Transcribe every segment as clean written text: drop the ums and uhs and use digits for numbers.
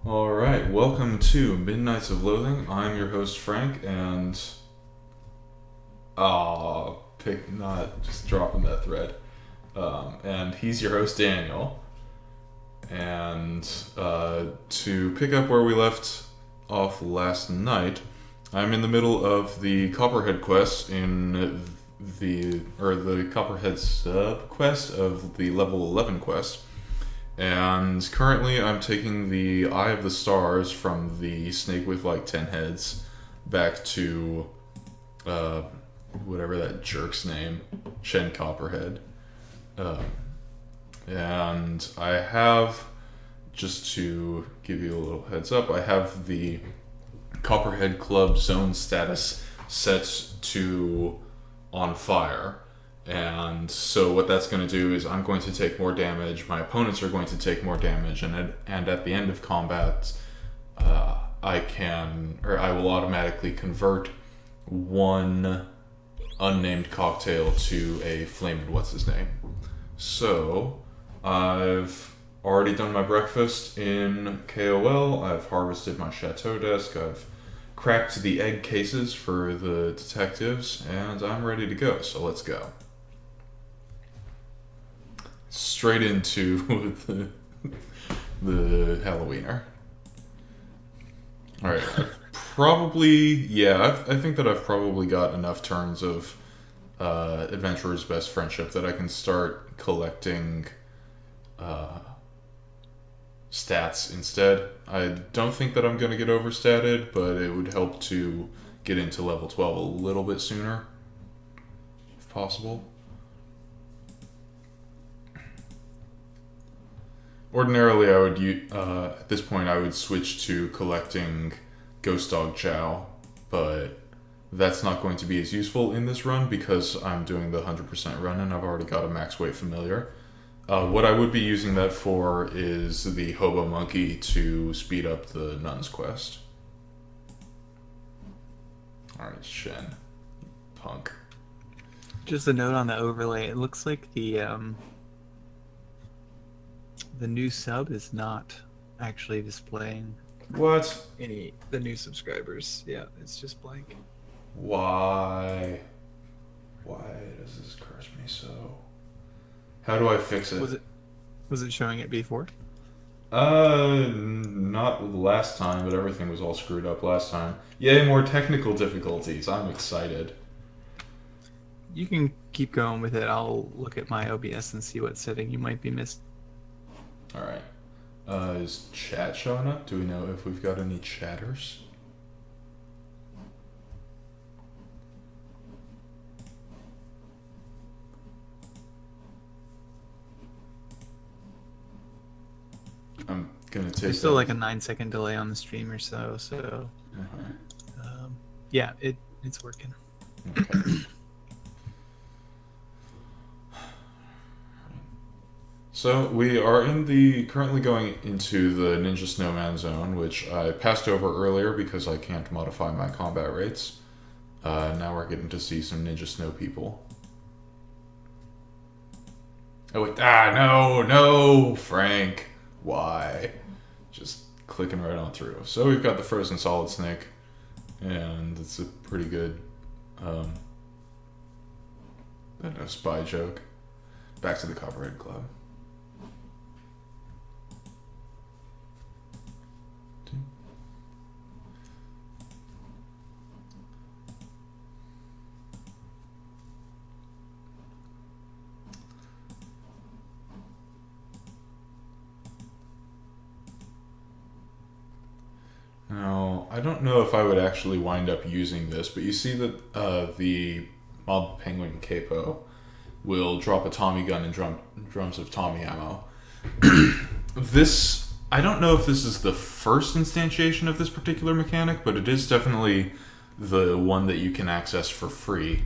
Alright, welcome to Midnights of Loathing. I'm your host Frank, and not just dropping that thread. And he's your host Daniel. And to pick up where we left off last night, I'm in the middle of the Copperhead quest in the Copperhead sub quest of the level 11 quest. And currently I'm taking the Eye of the Stars from the snake with like 10 heads back to whatever that jerk's name, Shen Copperhead. And I have, just to give you a little heads up, I have the Copperhead Club zone status set to on fire. And so what that's going to do is I'm going to take more damage, my opponents are going to take more damage, and at the end of combat, I will automatically convert one unnamed cocktail to a flamed what's-his-name. So, I've already done my breakfast in KOL, I've harvested my chateau desk, I've cracked the egg cases for the detectives, and I'm ready to go, so let's go. Straight into the Halloweener. Alright, I think that I've probably got enough turns of Adventurer's Best Friendship that I can start collecting stats instead. I don't think that I'm going to get overstated, but it would help to get into level 12 a little bit sooner, if possible. Ordinarily, I would at this point I would switch to collecting Ghost Dog Chow, but that's not going to be as useful in this run because I'm doing the 100% run and I've already got a max weight familiar. What I would be using that for is the Hobo Monkey to speed up the Nun's quest. Alright, Shen. Punk. Just a note on the overlay, it looks like the new sub is not actually displaying What? the new subscribers. Yeah, it's just blank. Why? Why does this crush me so? How do I fix it? Was it showing it before? Not last time, but everything was all screwed up last time. Yay, more technical difficulties. I'm excited. You can keep going with it. I'll look at my OBS and see what setting you might be missing. Alright. Is chat showing up? Do we know if we've got any chatters? I'm gonna take There's still like a 9-second delay on the stream or so, yeah, it's working. Okay. So we are currently going into the Ninja Snowman zone, which I passed over earlier because I can't modify my combat rates. Now we're getting to see some Ninja Snow people. Oh wait, no, Frank. Why? Just clicking right on through. So we've got the Frozen Solid Snake, and it's a pretty good, I don't know, spy joke. Back to the Copperhead Club. Now, I don't know if I would actually wind up using this, but you see that the Mob Penguin Capo will drop a Tommy gun and drums of Tommy ammo. I don't know if this is the first instantiation of this particular mechanic, but it is definitely the one that you can access for free.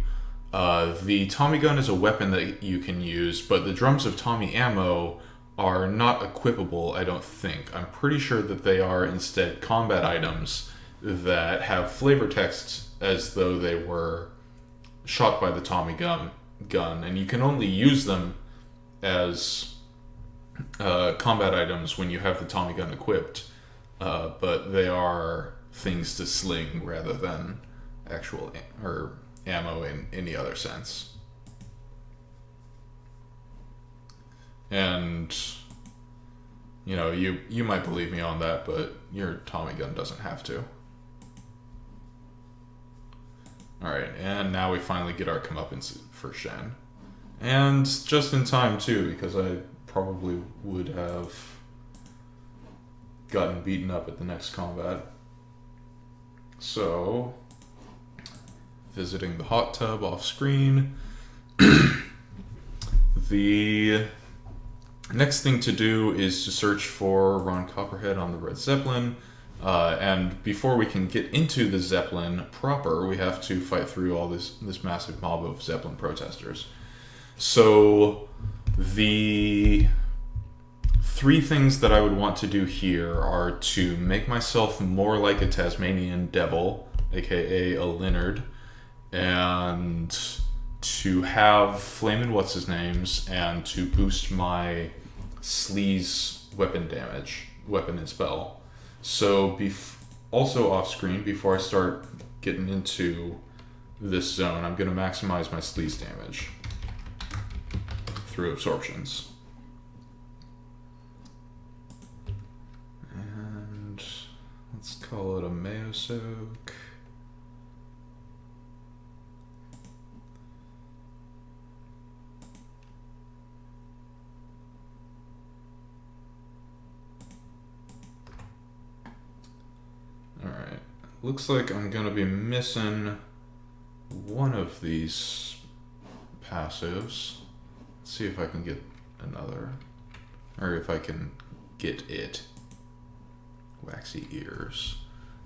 The Tommy gun is a weapon that you can use, but the drums of Tommy ammo are not equipable, I don't think. I'm pretty sure that they are instead combat items that have flavor text as though they were shot by the Tommy gun, and you can only use them as combat items when you have the Tommy gun equipped. but they are things to sling rather than actual or ammo in any other sense. And you know, you might believe me on that, but your Tommy gun doesn't have to. Alright, and now we finally get our comeuppance for Shen. And just in time, too, because I probably would have gotten beaten up at the next combat. So, visiting the hot tub off screen. The next thing to do is to search for Ron Copperhead on the Red Zeppelin. And before we can get into the Zeppelin proper, we have to fight through all this massive mob of Zeppelin protesters. So the 3 things that I would want to do here are to make myself more like a Tasmanian devil, aka a Leonard, and to have Flamin' What's-His-Names, and to boost my Sleaze weapon and spell. So, also off screen, before I start getting into this zone, I'm going to maximize my Sleaze damage through absorptions. And let's call it a Mayo Soak. Alright, looks like I'm going to be missing one of these passives. Let's see if I can get another, or if I can get it. Waxy ears.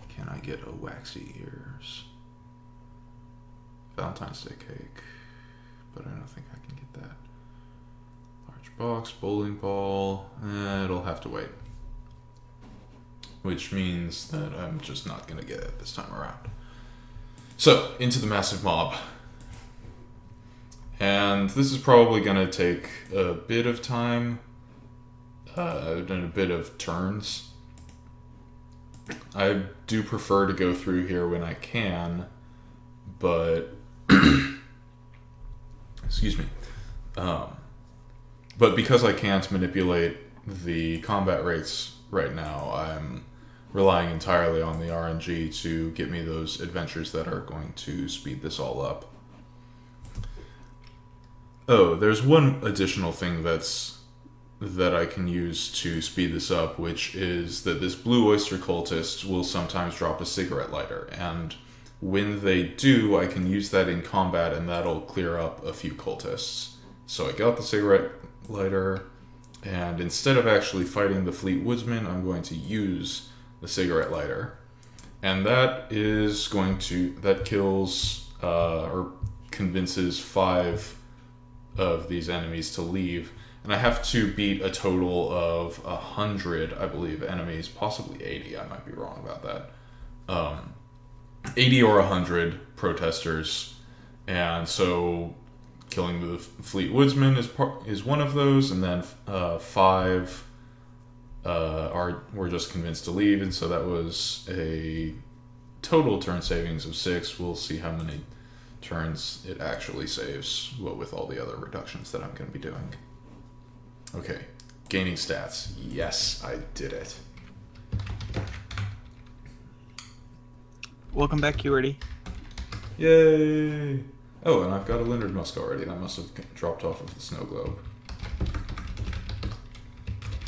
Can I get a waxy ears? Valentine's Day cake, but I don't think I can get that. Large box, bowling ball, it'll have to wait. Which means that I'm just not going to get it this time around. So, into the massive mob. And this is probably going to take a bit of time, and a bit of turns. I do prefer to go through here when I can, but... excuse me. But because I can't manipulate the combat rates right now, I'm relying entirely on the RNG to get me those adventures that are going to speed this all up. Oh, there's one additional thing that I can use to speed this up, which is that this Blue Oyster cultist will sometimes drop a cigarette lighter, and when they do, I can use that in combat, and that'll clear up a few cultists. So I got the cigarette lighter, and instead of actually fighting the Fleet Woodsman, I'm going to use the cigarette lighter. And that kills, or convinces 5 of these enemies to leave. And I have to beat a total of 100, I believe, enemies, possibly 80, I might be wrong about that. 80 or 100 protesters, and so killing the Fleet Woodsman is one of those, and then 5 were just convinced to leave, and so that was a total turn savings of 6. We'll see how many turns it actually saves, with all the other reductions that I'm going to be doing. Okay, gaining stats. Yes, I did it. Welcome back, Qwerty. Yay! Oh, and I've got a Leonard Musk already. That must have dropped off of the snow globe.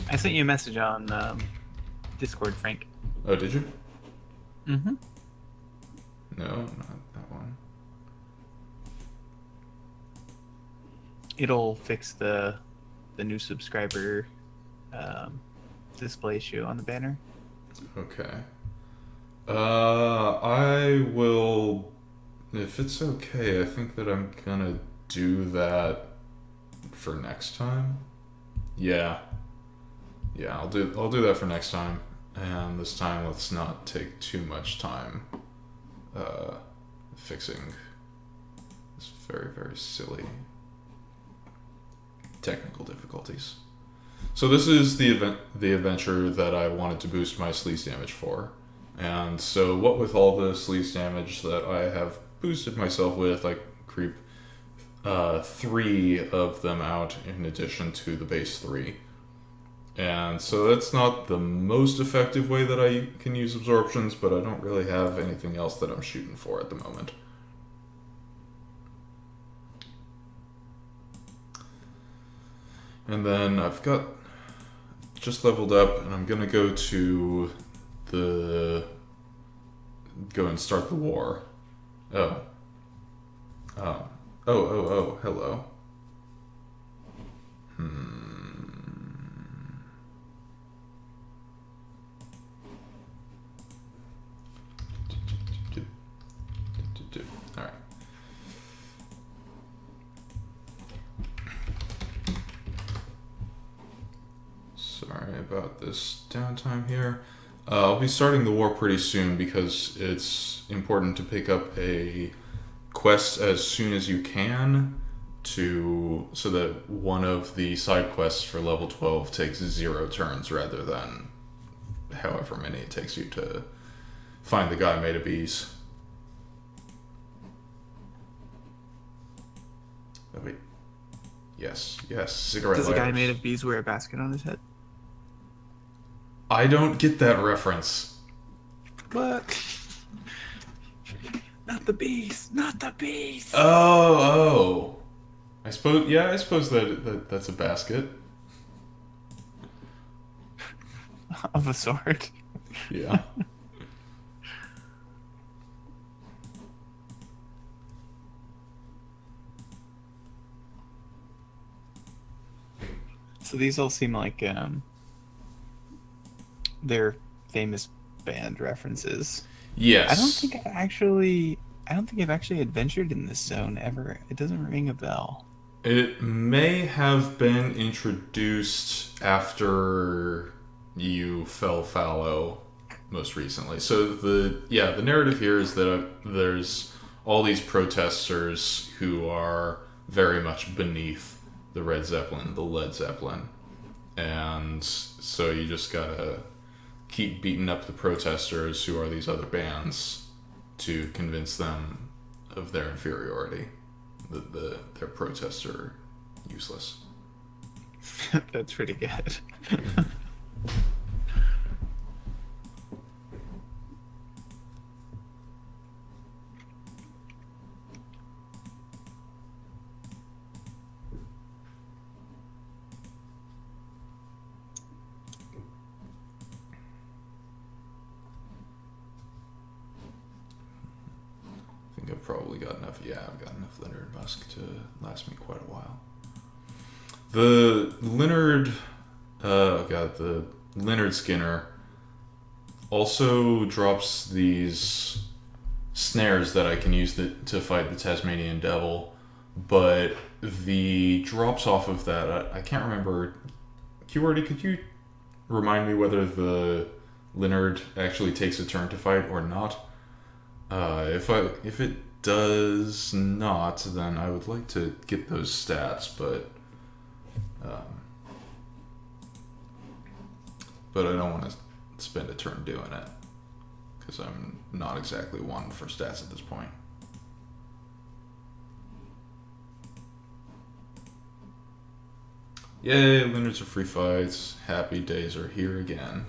I sent you a message on Discord, Frank. Oh, did you? Mm-hmm. No, not that one. It'll fix the new subscriber display issue on the banner. Okay. I will, if it's okay, I think that I'm gonna do that for next time. Yeah, I'll do that for next time, and this time let's not take too much time fixing this very, very silly technical difficulties. So this is the adventure that I wanted to boost my sleaze damage for. And so what with all the sleaze damage that I have boosted myself with, I creep 3 of them out in addition to the base 3. And so that's not the most effective way that I can use absorptions, but I don't really have anything else that I'm shooting for at the moment. And then I've got just leveled up, and I'm gonna go and start the war. Oh. Hello. Alright. Sorry about this downtime here. I'll be starting the war pretty soon because it's important to pick up a quest as soon as you can so that one of the side quests for level 12 takes 0 turns rather than however many it takes you to find the guy made of bees. Oh, wait. Yes, cigarette Does a lighters. guy made of bees wear a basket on his head? I don't get that reference. What? Not the bees! Not the bees! Oh. I suppose that's a basket. Of a sort. Yeah. So these all seem like they're famous band references. Yes. I don't think I've actually adventured in this zone ever. It doesn't ring a bell. It may have been introduced after you fell fallow most recently. So the narrative here is that there's all these protesters who are very much beneath the Red Zeppelin, the Led Zeppelin. And so you just gotta keep beating up the protesters, who are these other bands, to convince them of their inferiority. Their protests are useless. That's pretty good. I think I've probably got enough. Yeah, I've got enough Leonard Musk to last me quite a while. The Leonard Skinner also drops these snares that I can use to fight the Tasmanian Devil, but the drops off of that, I can't remember. QWERTY, could you remind me whether the Leonard actually takes a turn to fight or not? If it does not, then I would like to get those stats, but I don't want to spend a turn doing it because I'm not exactly one for stats at this point. Yay, Leonards are free fights. Happy days are here again.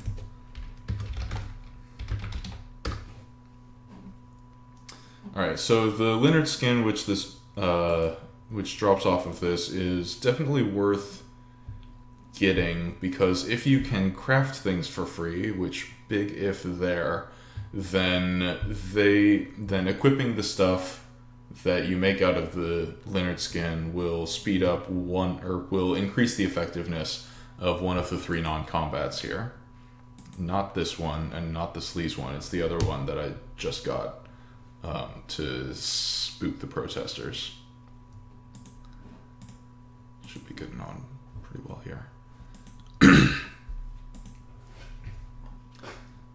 Alright, so the Leonard skin, which drops off of this, is definitely worth getting, because if you can craft things for free, which big if there, then equipping the stuff that you make out of the Leonard skin will speed up will increase the effectiveness of one of the 3 non-combats here. Not this one and not the sleaze one, it's the other one that I just got to spook the protesters. Should be getting on pretty well here.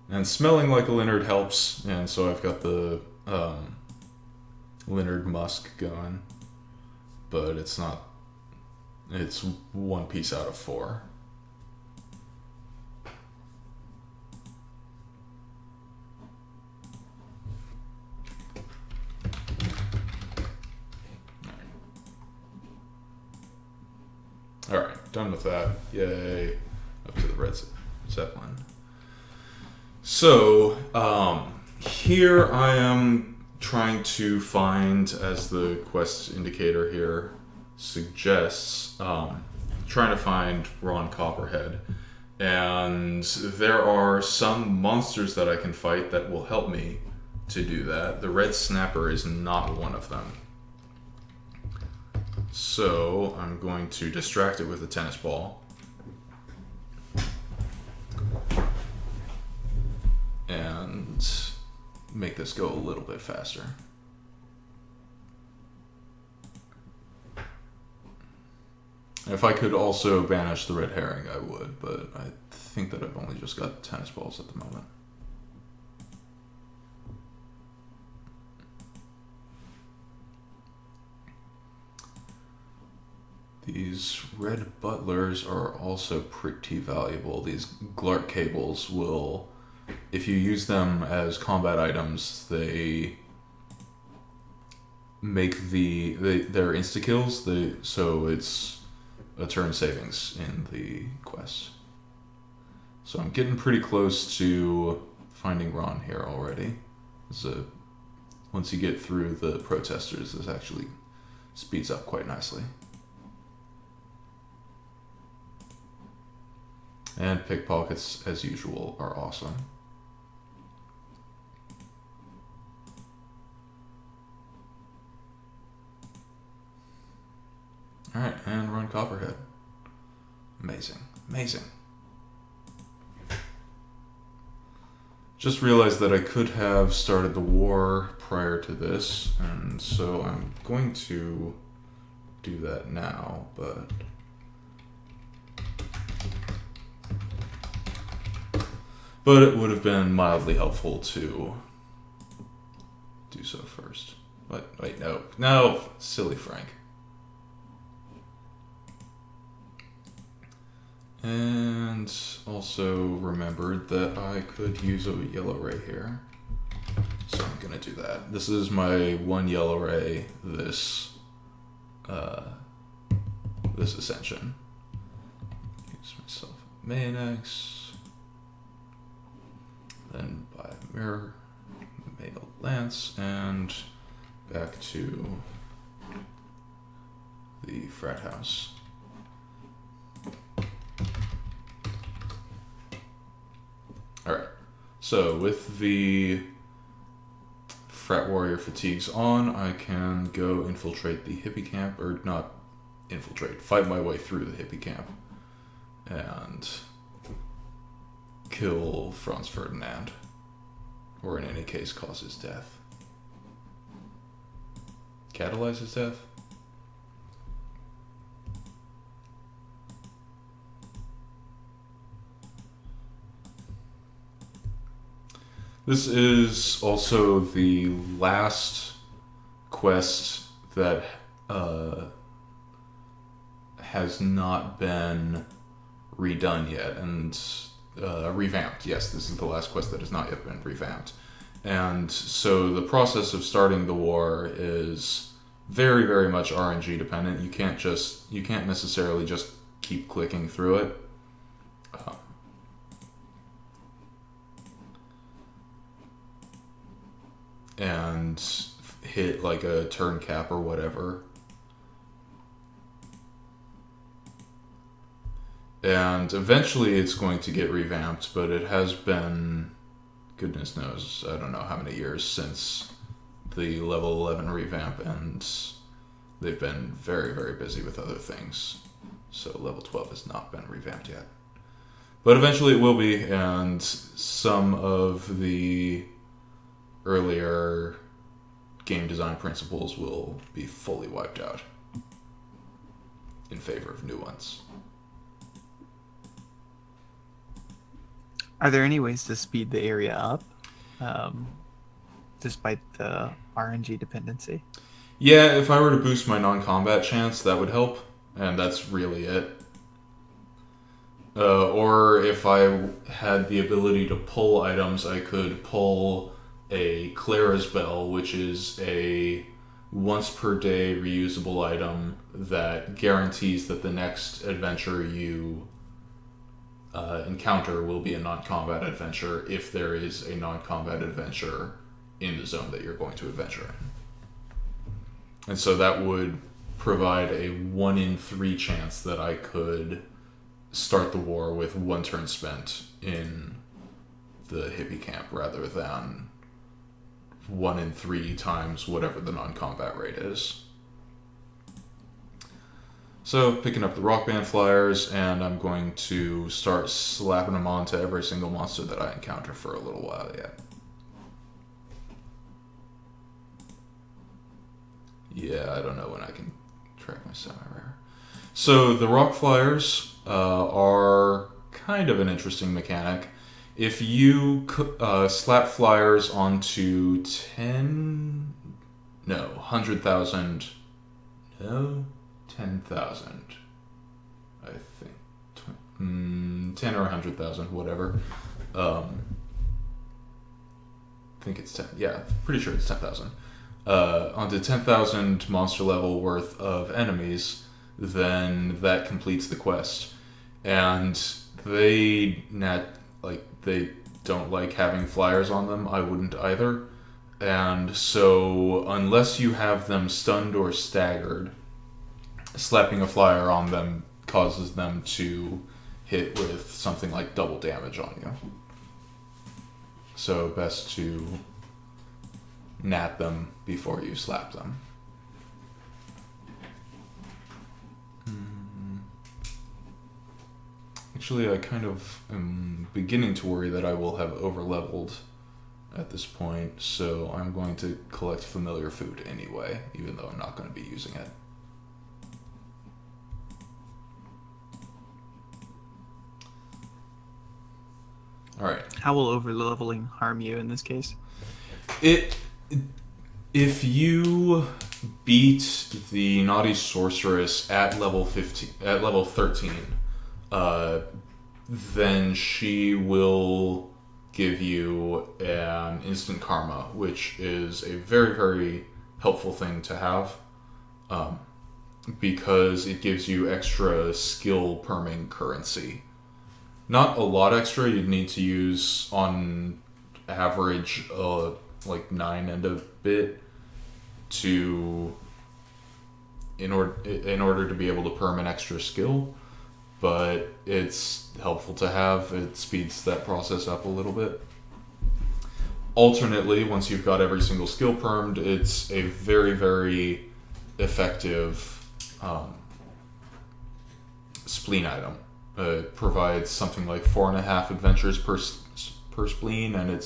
And smelling like a Leonard helps, and so I've got the Leonard Musk going, but it's 1 piece out of 4. Alright, done with that. Yay. Up to the red Zeppelin. So, here I am trying to find, as the quest indicator here suggests, trying to find Ron Copperhead. And there are some monsters that I can fight that will help me to do that. The red snapper is not one of them. So I'm going to distract it with a tennis ball. And make this go a little bit faster. If I could also banish the red herring, I would, but I think that I've only just got tennis balls at the moment. These red butlers are also pretty valuable. These Glark cables will, if you use them as combat items, they make their insta-kills, so it's a turn savings in the quest. So I'm getting pretty close to finding Ron here already. So once you get through the protesters, this actually speeds up quite nicely. And pickpockets, as usual, are awesome. Alright, and run Copperhead. Amazing. Amazing. Just realized that I could have started the war prior to this, and so I'm going to do that now, but it would have been mildly helpful to do so first. Wait, no, silly Frank. And also remembered that I could use a yellow ray here. So I'm gonna do that. This is my one yellow ray this ascension. Use myself a Manex. Then buy a mirror, made a lance, and back to the frat house. Alright, so with the frat warrior fatigues on, I can go infiltrate the hippie camp, or not infiltrate, fight my way through the hippie camp, and kill Franz Ferdinand, or in any case cause his death. Catalyze his death? This is also the last quest that has not been redone yet, and revamped. Yes, this is the last quest that has not yet been revamped. And so the process of starting the war is very, very much RNG dependent. You can't necessarily just keep clicking through it. And hit like a turn cap or whatever. And eventually it's going to get revamped, but it has been, goodness knows, I don't know how many years since the level 11 revamp, and they've been very, very busy with other things. So level 12 has not been revamped yet. But eventually it will be, and some of the earlier game design principles will be fully wiped out in favor of new ones. Are there any ways to speed the area up, despite the RNG dependency? Yeah, if I were to boost my non-combat chance, that would help, and that's really it. Or if I had the ability to pull items, I could pull a Clara's Bell, which is a once per day reusable item that guarantees that the next adventure you encounter will be a non-combat adventure if there is a non-combat adventure in the zone that you're going to adventure in. And so that would provide a 1 in 3 chance that I could start the war with 1 turn spent in the hippie camp rather than 1 in 3 times whatever the non-combat rate is. So, picking up the rock band flyers, and I'm going to start slapping them onto every single monster that I encounter for a little while yet. Yeah, I don't know when I can track my semi-rare. So the rock flyers are kind of an interesting mechanic. If you slap flyers onto 100,000, 10,000, I think, 10 or 100,000, whatever. I think it's 10. Yeah, pretty sure it's 10,000. Onto 10,000 monster level worth of enemies, then that completes the quest. And they don't like having flyers on them. I wouldn't either. And so unless you have them stunned or staggered, slapping a flyer on them causes them to hit with something like double damage on you. So best to nat them before you slap them. Actually, I kind of am beginning to worry that I will have over-leveled at this point, so I'm going to collect familiar food anyway, even though I'm not going to be using it. Alright. How will over-leveling harm you in this case? If you beat the Naughty Sorceress at level 13, then she will give you an instant karma, which is a very, very helpful thing to have, because it gives you extra skill perming currency. Not a lot extra. You'd need to use on average like 9 and a bit in order to be able to perm an extra skill, but it's helpful to have. It speeds that process up a little bit. Alternately, once you've got every single skill permed, it's a very, very effective spleen item. It provides something like 4.5 adventures per spleen, and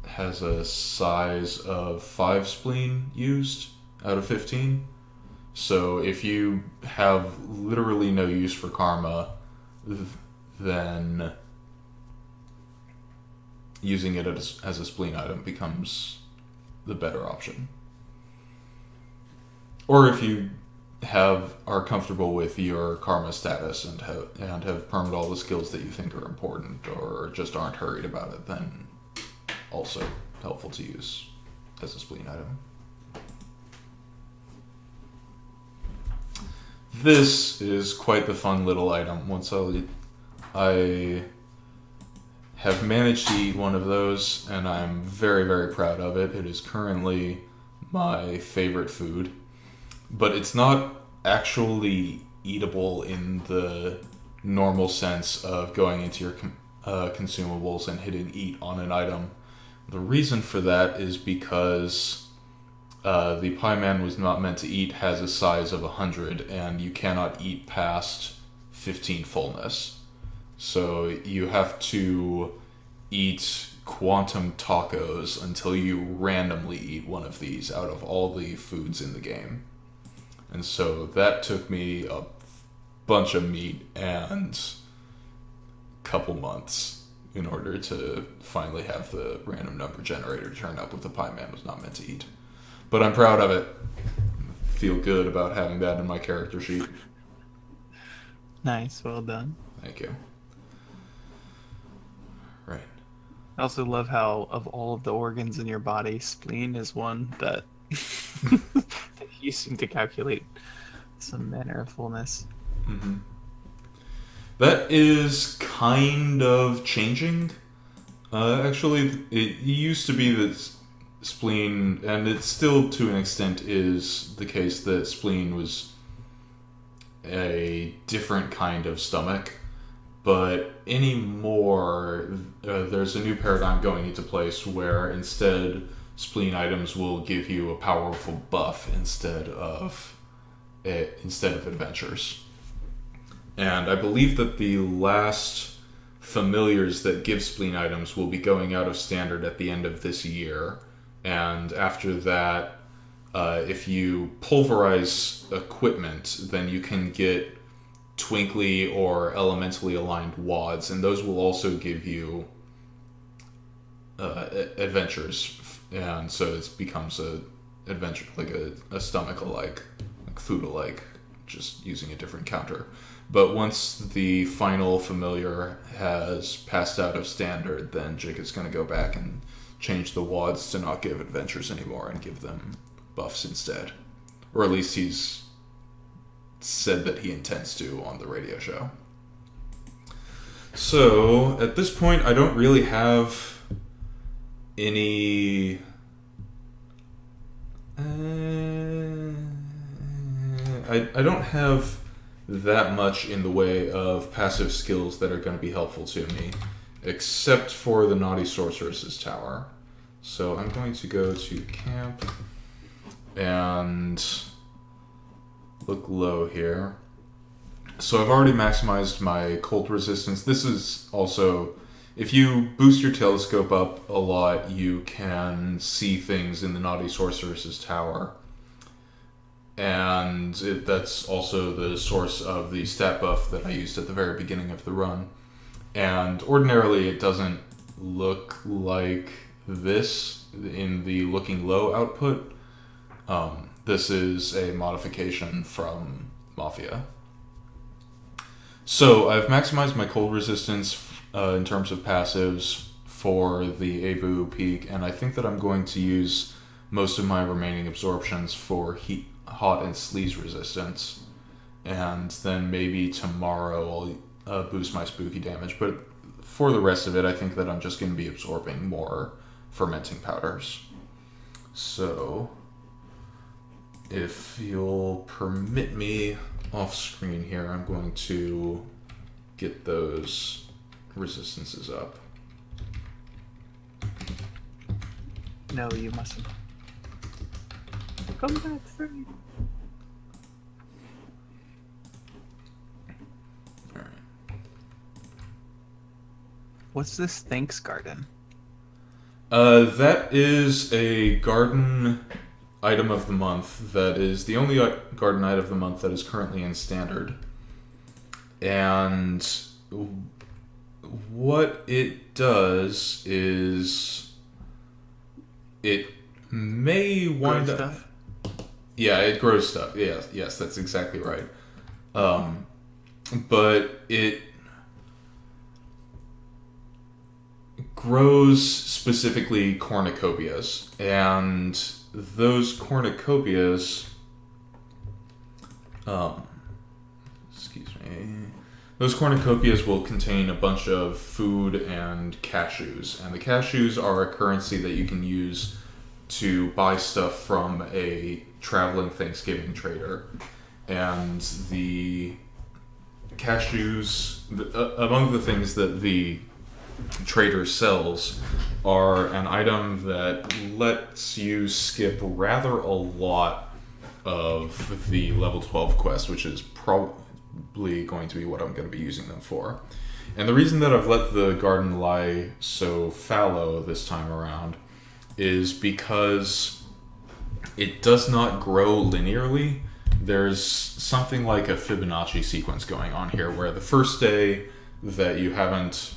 has a size of 5 spleen used out of 15. So if you have literally no use for karma, then using it as a spleen item becomes the better option. Or if you are comfortable with your karma status and have permed all the skills that you think are important, or just aren't hurried about it, then also helpful to use as a spleen item. This is quite the fun little item. Once I have managed to eat one of those, and I'm very, very proud of it. It is currently my favorite food, but it's not actually eatable in the normal sense of going into your consumables and hitting eat on an item. The reason for that is because the Pie Man was not meant to eat has a size of 100, and you cannot eat past 15 fullness. So you have to eat quantum tacos until you randomly eat one of these out of all the foods in the game. And so that took me a bunch of meat and a couple months in order to finally have the random number generator turn up with the Pie Man was not meant to eat. But I'm proud of it. Feel good about having that in my character sheet. Nice, well done. Thank you. Right. I also love how, of all of the organs in your body, spleen is one that Using to calculate some manner of fullness. Mm-hmm. That is kind of changing. Actually, it used to be that spleen, and it still to an extent is the case that spleen was a different kind of stomach. But anymore, there's a new paradigm going into place where instead spleen items will give you a powerful buff instead of adventures. And I believe that the last familiars that give spleen items will be going out of standard at the end of this year. And after that, if you pulverize equipment, then you can get twinkly or elementally aligned wads, and those will also give you adventures. And so it becomes a adventure, like a stomach alike, like food alike, just using a different counter. But once the final familiar has passed out of standard, then Jake is going to go back and change the wads to not give adventures anymore and give them buffs instead. Or at least he's said that he intends to on the radio show. So, at this point, I don't really have any... I don't have that much in the way of passive skills that are going to be helpful to me, except for the Naughty Sorceress's Tower. So I'm going to go to camp and look low here. So I've already maximized my cold resistance. This is also, if you boost your telescope up a lot, you can see things in the Naughty Sorceress's Tower. And that's also the source of the stat buff that I used at the very beginning of the run. And ordinarily it doesn't look like this in the looking low output. This is a modification from Mafia. So I've maximized my cold resistance in terms of passives for the Abu peak, and I think that I'm going to use most of my remaining absorptions for heat, hot, and sleaze resistance. And then maybe tomorrow I'll boost my spooky damage. But for the rest of it, I think that I'm just going to be absorbing more fermenting powders. So, if you'll permit me off screen here, I'm going to get those resistances up. No, you mustn't. Come back through. Alright. What's this thanks garden? That is a garden item of the month. That is the only garden item of the month that is currently in standard. And what it does is it may wind up... Stuff? Yeah, it grows stuff. Yes, that's exactly right. But it grows specifically cornucopias, and those cornucopias, those cornucopias will contain a bunch of food and cashews, and the cashews are a currency that you can use to buy stuff from a traveling Thanksgiving trader. And the cashews, among the things that the trader sells, are an item that lets you skip rather a lot of the level 12 quest, which is probably going to be what I'm going to be using them for. And the reason that I've let the garden lie so fallow this time around is because it does not grow linearly. There's something like a Fibonacci sequence going on here, where the first day that you haven't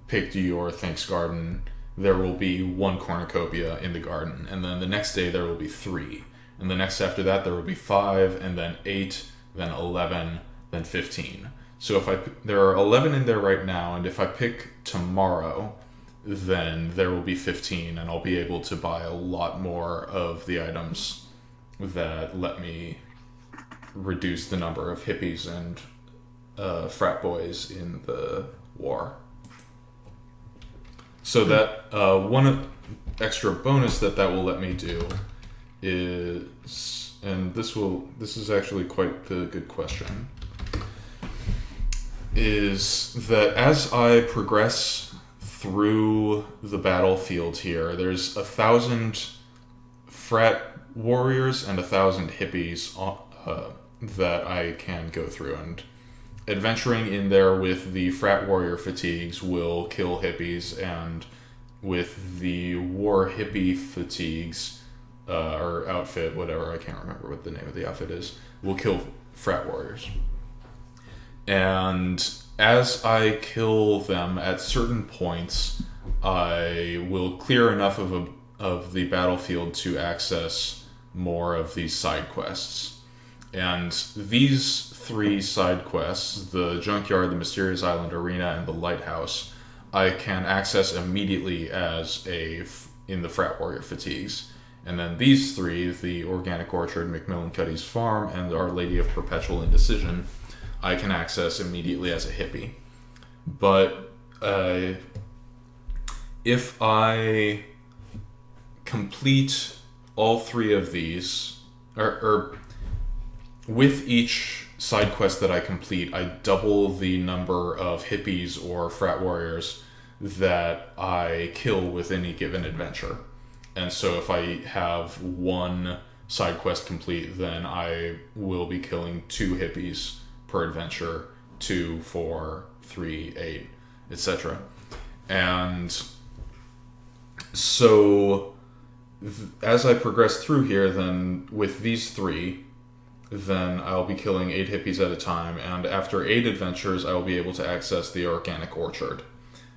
picked your thanks garden, there will be one cornucopia in the garden, and then the next day there will be 3, and the next after that there will be 5, and then 8, then 11, then 15. So there are 11 in there right now, and if I pick tomorrow, then there will be 15, and I'll be able to buy a lot more of the items that let me reduce the number of hippies and frat boys in the war. So that one extra bonus that will let me do is, and this is actually quite the good question, is that as I progress through the battlefield here, there's 1,000 frat warriors and 1,000 hippies that I can go through, and adventuring in there with the frat warrior fatigues will kill hippies, and with the war hippie fatigues or outfit, whatever, I can't remember what the name of the outfit is, will kill frat warriors. And as I kill them at certain points, I will clear enough of the battlefield to access more of these side quests. And these 3 side quests, the Junkyard, the Mysterious Island Arena, and the Lighthouse, I can access immediately in the Frat Warrior Fatigues. And then these 3, the Organic Orchard, Macmillan Cuddy's Farm, and Our Lady of Perpetual Indecision, I can access immediately as a hippie. But if I complete all 3 of these, or with each side quest that I complete, I double the number of hippies or frat warriors that I kill with any given adventure. And so if I have 1 side quest complete, then I will be killing 2 hippies per adventure, 2, 4, 3, 8, etc. And so as I progress through here, then with these 3, then I'll be killing 8 hippies at a time, and after 8 adventures, I will be able to access the Organic Orchard,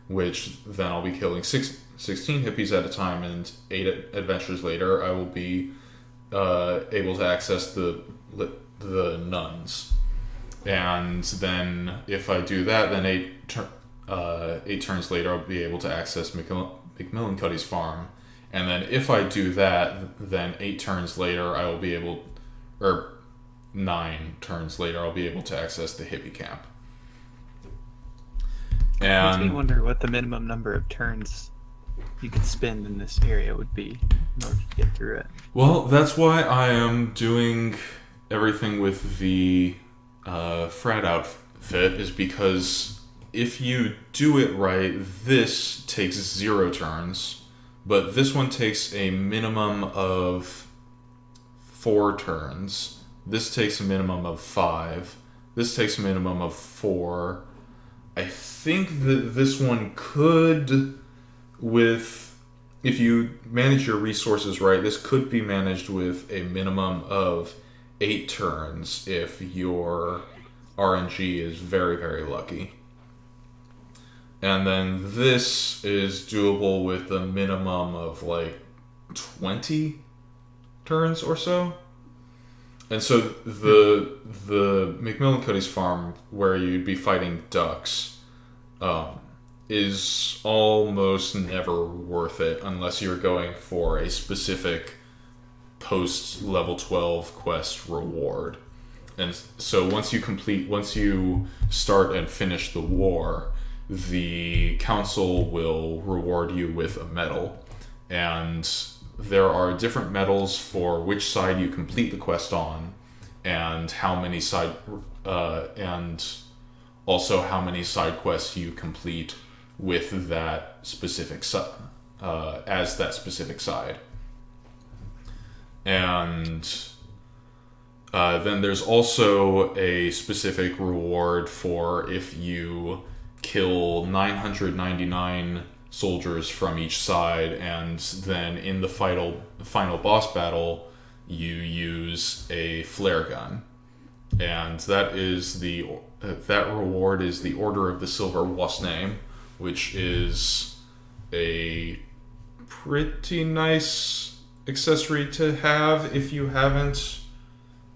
which then I'll be killing 16 hippies at a time, and 8 adventures later, I will be able to access the nuns. And then if I do that, then 8 turns later, I'll be able to access Macmillan Cuddy's Farm. And then if I do that, then 8 turns later, I will be able, or 9 turns later, I'll be able to access the hippie camp. And makes me wonder what the minimum number of turns you could spend in this area would be in order to get through it. Well, that's why I am doing everything with the frat outfit, is because if you do it right, this takes 0 turns, but this one takes a minimum of 4 turns. This takes a minimum of 5. This takes a minimum of 4. I think that this one could, if you manage your resources right, this could be managed with a minimum of 8 turns if your RNG is very, very lucky. And then this is doable with a minimum of like 20 turns or so. And so the Macmillan Cuddy's Farm, where you'd be fighting ducks, is almost never worth it unless you're going for a specific post level 12 quest reward. And so once you start and finish the war, the council will reward you with a medal, and there are different medals for which side you complete the quest on, and how many side and also how many side quests you complete with that specific as that specific side. And then there's also a specific reward for if you kill 999 soldiers from each side, and then in the final boss battle you use a flare gun, and that reward is the Order of the Silver Wasp-Name, which is a pretty nice accessory to have if you haven't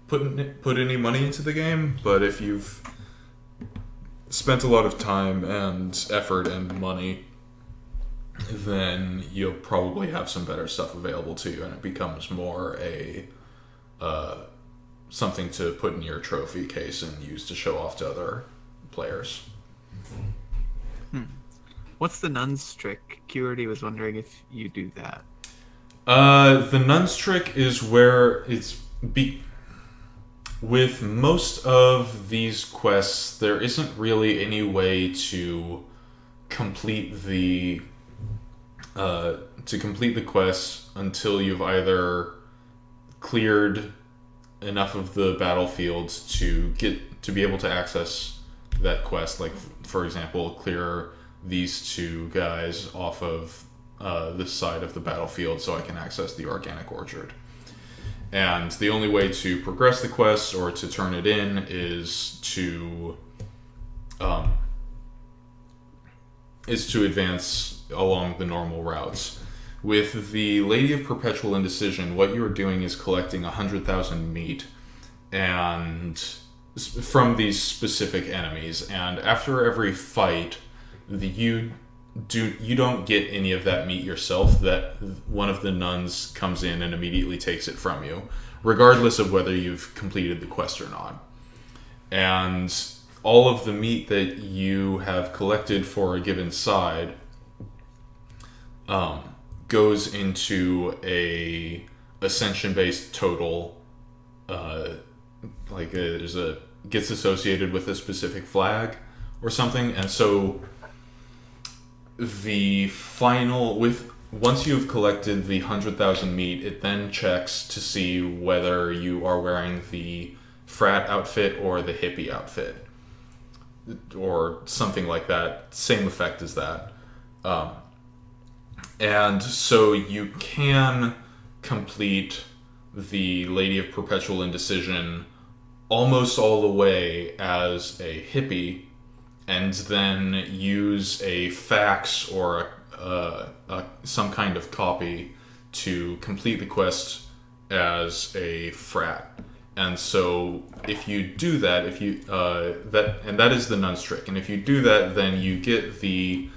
put any money into the game, but if you've spent a lot of time and effort and money then you'll probably have some better stuff available to you, and it becomes more something to put in your trophy case and use to show off to other players. What's the nun's trick? Curity was wondering if you do that. The nun's trick is where with most of these quests, there isn't really any way to complete the quest until you've either cleared enough of the battlefield to be able to access that quest. Like, for example, clear these two guys off of this side of the battlefield so I can access the organic orchard. And the only way to progress the quest or to turn it in is to advance along the normal routes. With the Lady of Perpetual Indecision, what you're doing is collecting 100,000 meat and from these specific enemies, and after every fight, you don't get any of that meat yourself. That one of the nuns comes in and immediately takes it from you, regardless of whether you've completed the quest or not. And all of the meat that you have collected for a given side goes into a ascension-based total. Gets associated with a specific flag or something, and so once you've collected the 100,000 meat, it then checks to see whether you are wearing the frat outfit or the hippie outfit, or something like that. Same effect as that. And so you can complete the Lady of Perpetual Indecision almost all the way as a hippie, and then use a fax or some kind of copy to complete the quest as a frat. And so if you do that, that is the nun's trick. And if you do that, then you get the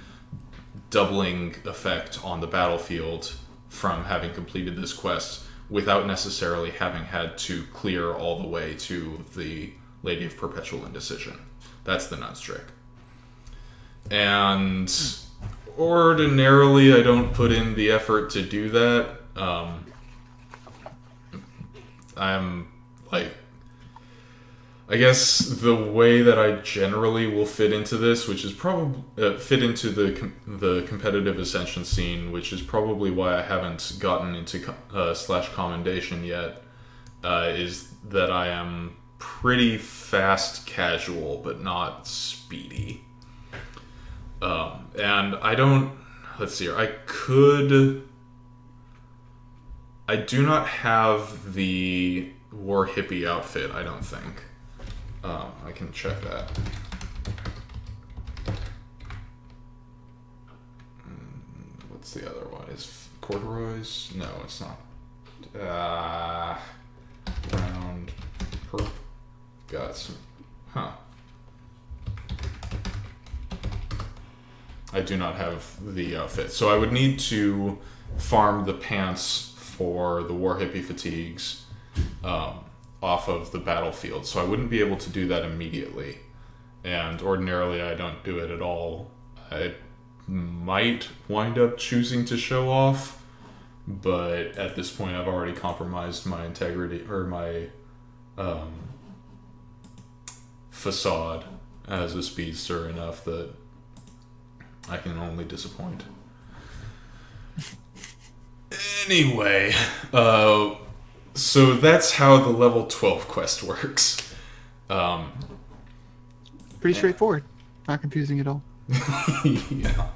doubling effect on the battlefield from having completed this quest without necessarily having had to clear all the way to the Lady of Perpetual Indecision. That's the nun's trick. And ordinarily, I don't put in the effort to do that. I guess the way that I generally will fit into this, which is probably fit into the competitive ascension scene, which is probably why I haven't gotten into / commendation yet, is that I am pretty fast casual, but not speedy. And I don't. Let's see here. I do not have the war hippie outfit, I don't think. I can check that. What's the other one? Is corduroys? No, it's not. Round. Perp. Got some. Huh. I do not have the outfit. So I would need to farm the pants for the war hippie fatigues off of the battlefield. So I wouldn't be able to do that immediately. And ordinarily I don't do it at all. I might wind up choosing to show off, but at this point I've already compromised my integrity, or my facade as a speedster enough that I can only disappoint. Anyway, so that's how the level 12 quest works. Pretty straightforward. Not confusing at all. Yeah.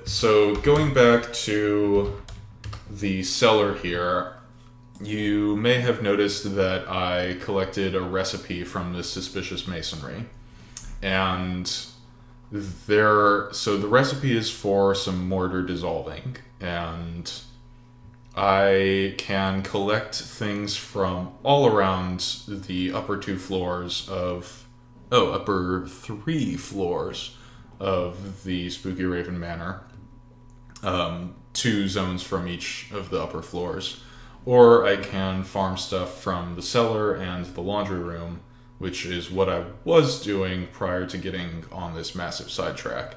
So going back to the cellar here, you may have noticed that I collected a recipe from the Suspicious Masonry. And so the recipe is for some mortar dissolving, and I can collect things from all around the upper 3 floors of the Spooky Raven Manor, 2 zones from each of the upper floors. Or I can farm stuff from the cellar and the laundry room, which is what I was doing prior to getting on this massive sidetrack.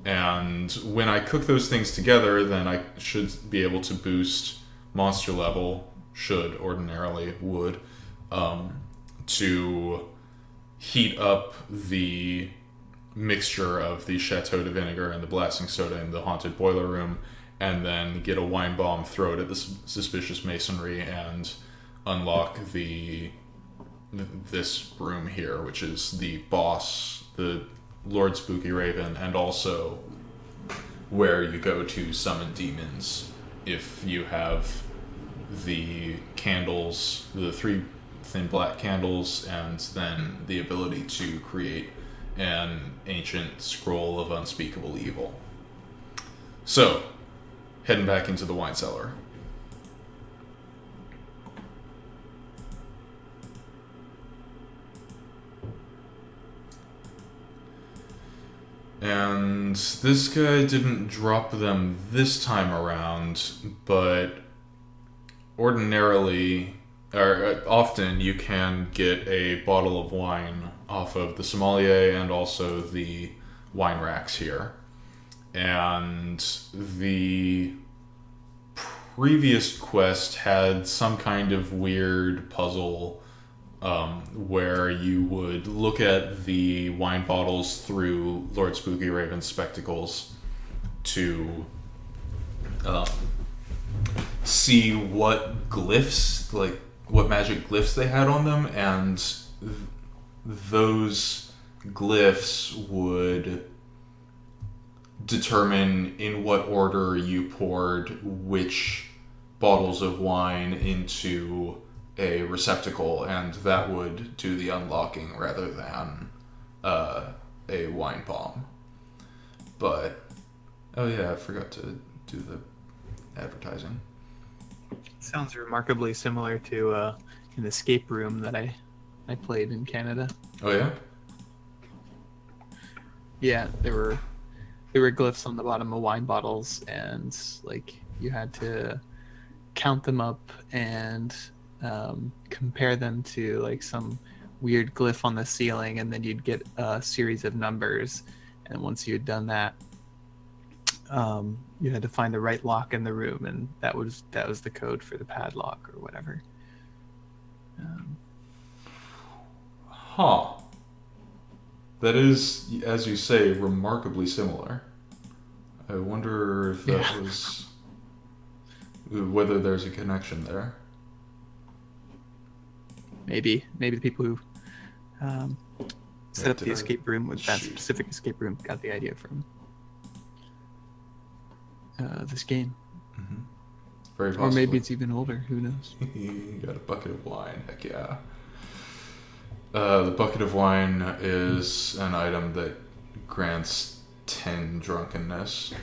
And when I cook those things together, then I should be able to boost monster level, should ordinarily would, to heat up the mixture of the Chateau de Vinegar and the blasting soda in the haunted boiler room, and then get a wine bomb, throw it at the suspicious masonry, and unlock this room here, which is the boss, the Lord Spooky Raven, and also where you go to summon demons if you have the candles, the 3 thin black candles, and then the ability to create an ancient scroll of unspeakable evil. So, heading back into the wine cellar. And this guy didn't drop them this time around, but ordinarily, or often, you can get a bottle of wine off of the sommelier and also the wine racks here. And the previous quest had some kind of weird puzzle where you would look at the wine bottles through Lord Spooky Raven's spectacles to see what glyphs, like what magic glyphs they had on them, and those glyphs would determine in what order you poured which bottles of wine into a receptacle, and that would do the unlocking rather than a wine bomb. But oh yeah, I forgot to do the advertising. Sounds remarkably similar to an escape room that I played in Canada. Oh yeah? Yeah, there were glyphs on the bottom of wine bottles, and like you had to count them up and compare them to like some weird glyph on the ceiling, and then you'd get a series of numbers, and once you had done that, you had to find the right lock in the room, and that was the code for the padlock or whatever. Huh. That is, as you say, remarkably similar. I wonder if that was... whether there's a connection there. Maybe the people who set up the escape room with that specific escape room got the idea from this game. Mm-hmm. Very possibly. Or maybe it's even older. Who knows? You got a bucket of wine. Heck yeah. The bucket of wine is an item that grants 10 drunkenness.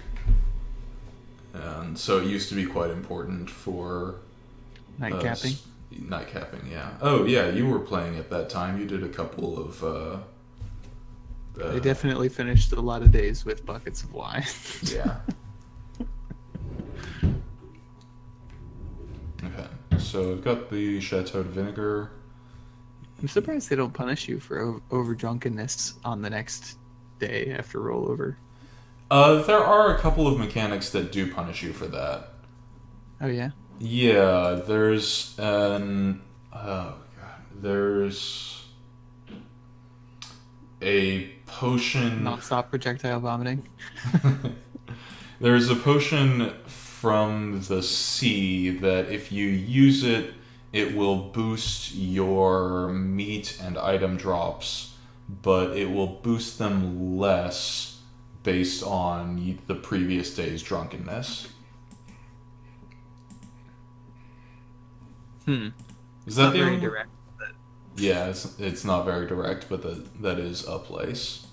And so it used to be quite important for... Nightcapping? Nightcapping, yeah. Oh, yeah, you were playing at that time. You did a couple of... I definitely finished a lot of days with buckets of wine. Yeah. Okay, so I've got the Chateau de Vinegar. I'm surprised they don't punish you for over drunkenness on the next day after rollover. There are a couple of mechanics that do punish you for that. Oh yeah? Yeah, there's there's a potion... Non-stop projectile vomiting? There's a potion from the sea that if you use it, it will boost your meat and item drops, but it will boost them less based on the previous day's drunkenness. Is that not the very only... direct? But... Yeah, it's not very direct, but that is a place.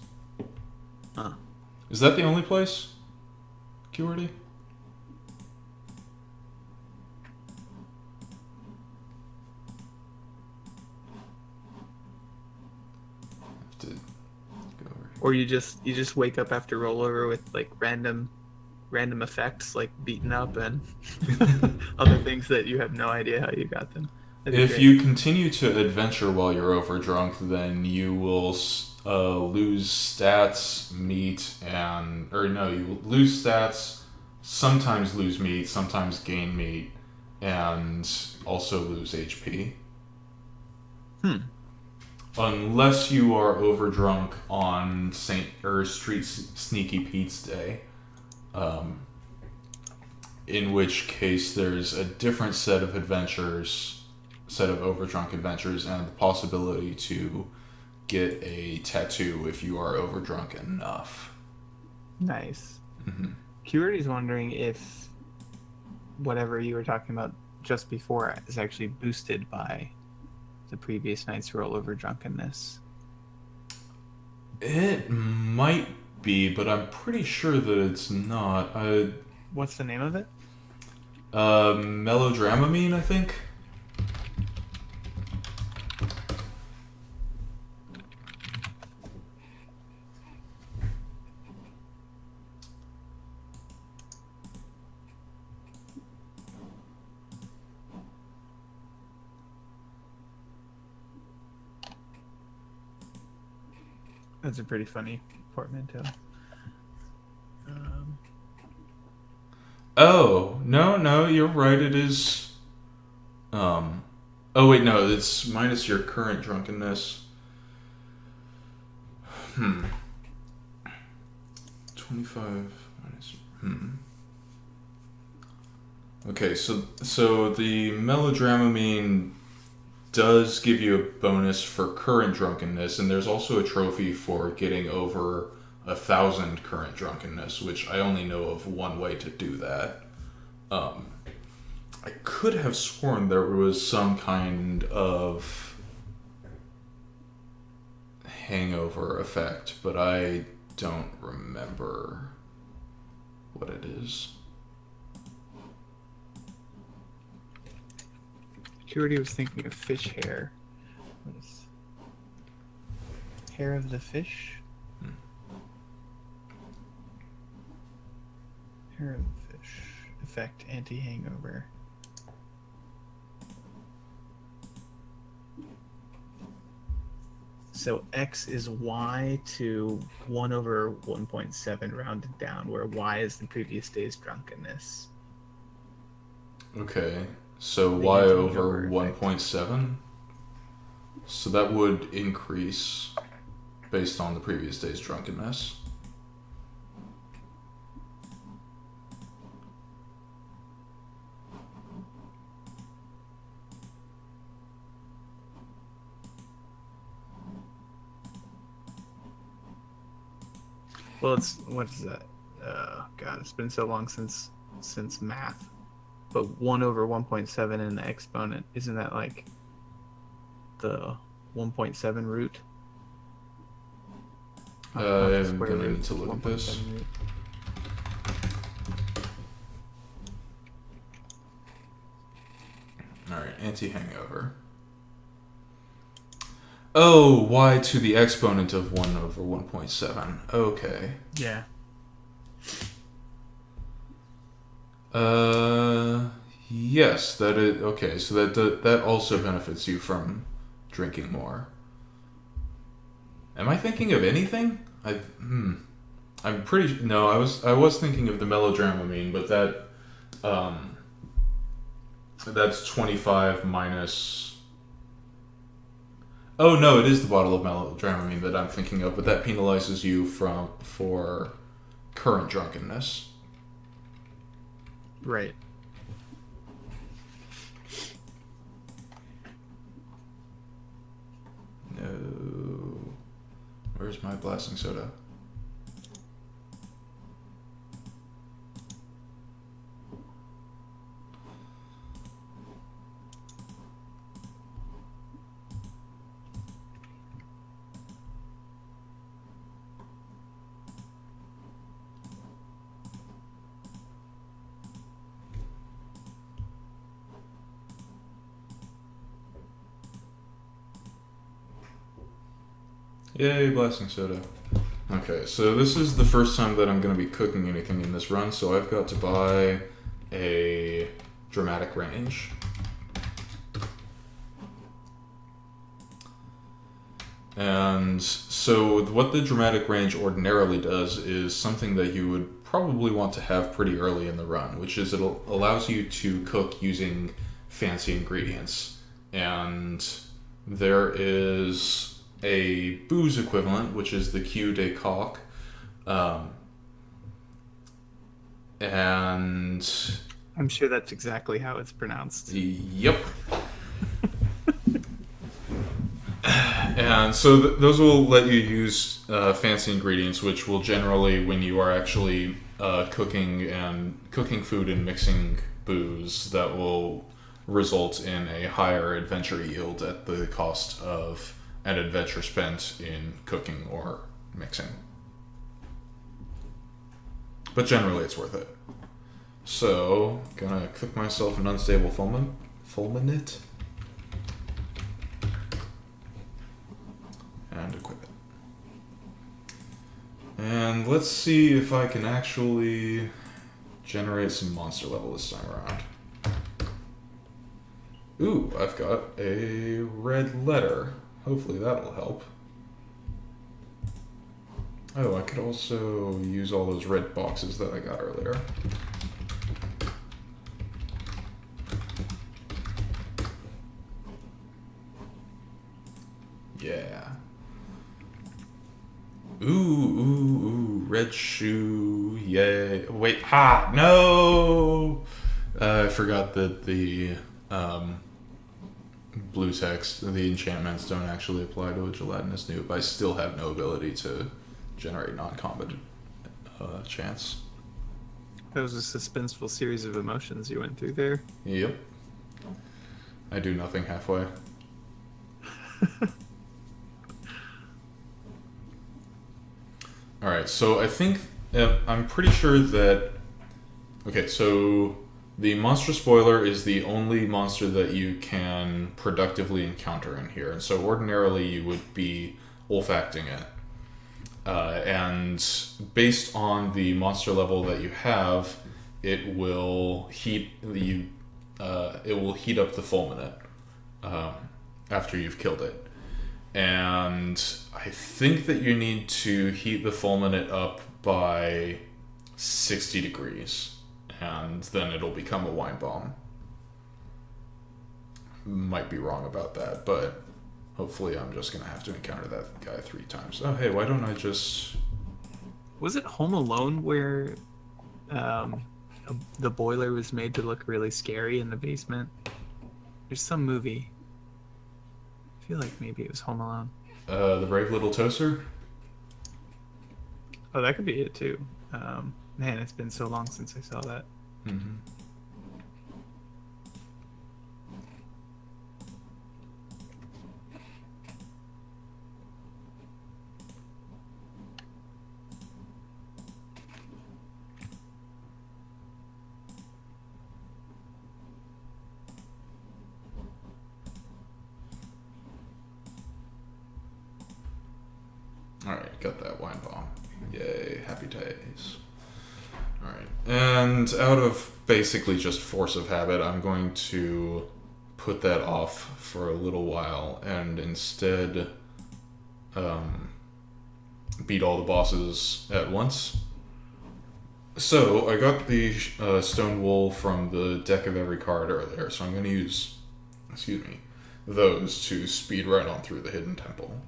Huh. Is that the only place? QRD? To go over Or you just wake up after rollover with like random effects like beaten up and other things that you have no idea how you got them. That'd be If great. you continue to adventure while you're overdrunk, then you will lose stats, meat, you lose stats, sometimes lose meat, sometimes gain meat, and also lose HP. Hmm. Unless you are overdrunk on Street Sneaky Pete's Day, um, in which case there's a different set of overdrunk adventures, and the possibility to get a tattoo if you are overdrunk enough. Nice. Mm-hmm. Curity's wondering if whatever you were talking about just before is actually boosted by the previous night's rollover drunkenness. It might be, but I'm pretty sure that it's not. What's the name of it? Melodramamine, I think. That's a pretty funny portmanteau. Oh, no, you're right. It is. Oh wait, no, it's minus your current drunkenness. 25 minus. Okay, so the melodramamine does give you a bonus for current drunkenness, and there's also a trophy for getting over 1,000 current drunkenness, which I only know of one way to do that. I could have sworn there was some kind of hangover effect, but I don't remember what it is. Purity was thinking of fish hair. What is hair of the fish? Hair of the fish. Effect anti-hangover. So X is Y to 1 over 1.7 rounded down, where Y is the previous day's drunkenness. Okay, so The y anti-hangover over effect. 1.7. So that would increase based on the previous day's drunkenness. Well, what is that? God, it's been so long since math. But 1 over 1.7 and the exponent, isn't that like the 1.7 root? Not the I'm square gonna root, need to look at this. 1.7 root. Alright, anti-hangover. Oh, y to the exponent of 1 over 1.7. Okay. Yeah. Yes, that is okay. So that also benefits you from drinking more. Am I thinking of anything? I'm pretty no. I was thinking of the melodramamine, but that's 25 minus. Oh no, it is the bottle of melodramamine that I'm thinking of, but that penalizes you for current drunkenness. Right. No. Where's my blasting soda? Yay, blasting soda. Okay, so this is the first time that I'm going to be cooking anything in this run, so I've got to buy a dramatic range. And so what the dramatic range ordinarily does is something that you would probably want to have pretty early in the run, which is it allows you to cook using fancy ingredients. And there is a booze equivalent, which is the Q de Coq. And I'm sure that's exactly how it's pronounced. yep. And so those will let you use fancy ingredients, which will generally, when you are actually cooking food and mixing booze, that will result in a higher adventure yield at the cost of an adventure spent in cooking or mixing. But generally, it's worth it. So, gonna cook myself an unstable fulminate. And equip it. And let's see if I can actually generate some monster level this time around. Ooh, I've got a red letter. Hopefully that'll help. Oh, I could also use all those red boxes that I got earlier. Yeah. Ooh, red shoe, yay. Wait, no! I forgot that the blue text, the enchantments don't actually apply to a gelatinous noob. I still have no ability to generate non-combat chance. That was a suspenseful series of emotions you went through there. Yep. I do nothing halfway. Alright, so I think, I'm pretty sure that, okay, so the monster spoiler is the only monster that you can productively encounter in here, and so ordinarily you would be olfacting it. And based on the monster level that you have, it will heat up the fulminate after you've killed it. And I think that you need to heat the fulminate up by 60 degrees, and then it'll become a wine bomb. Might be wrong about that, but hopefully I'm just going to have to encounter that guy 3 times. Oh, hey, why don't I just... Was it Home Alone where the boiler was made to look really scary in the basement? There's some movie. I feel like maybe it was Home Alone. The Brave Little Toaster? Oh, that could be it too. Man, it's been so long since I saw that. Mm-hmm. Alright, got that wine bomb. Yay, happy days. Alright, and out of basically just force of habit, I'm going to put that off for a little while and instead beat all the bosses at once. So, I got the stone wool from the deck of every card earlier, so I'm going to use, those to speed right on through the hidden temple.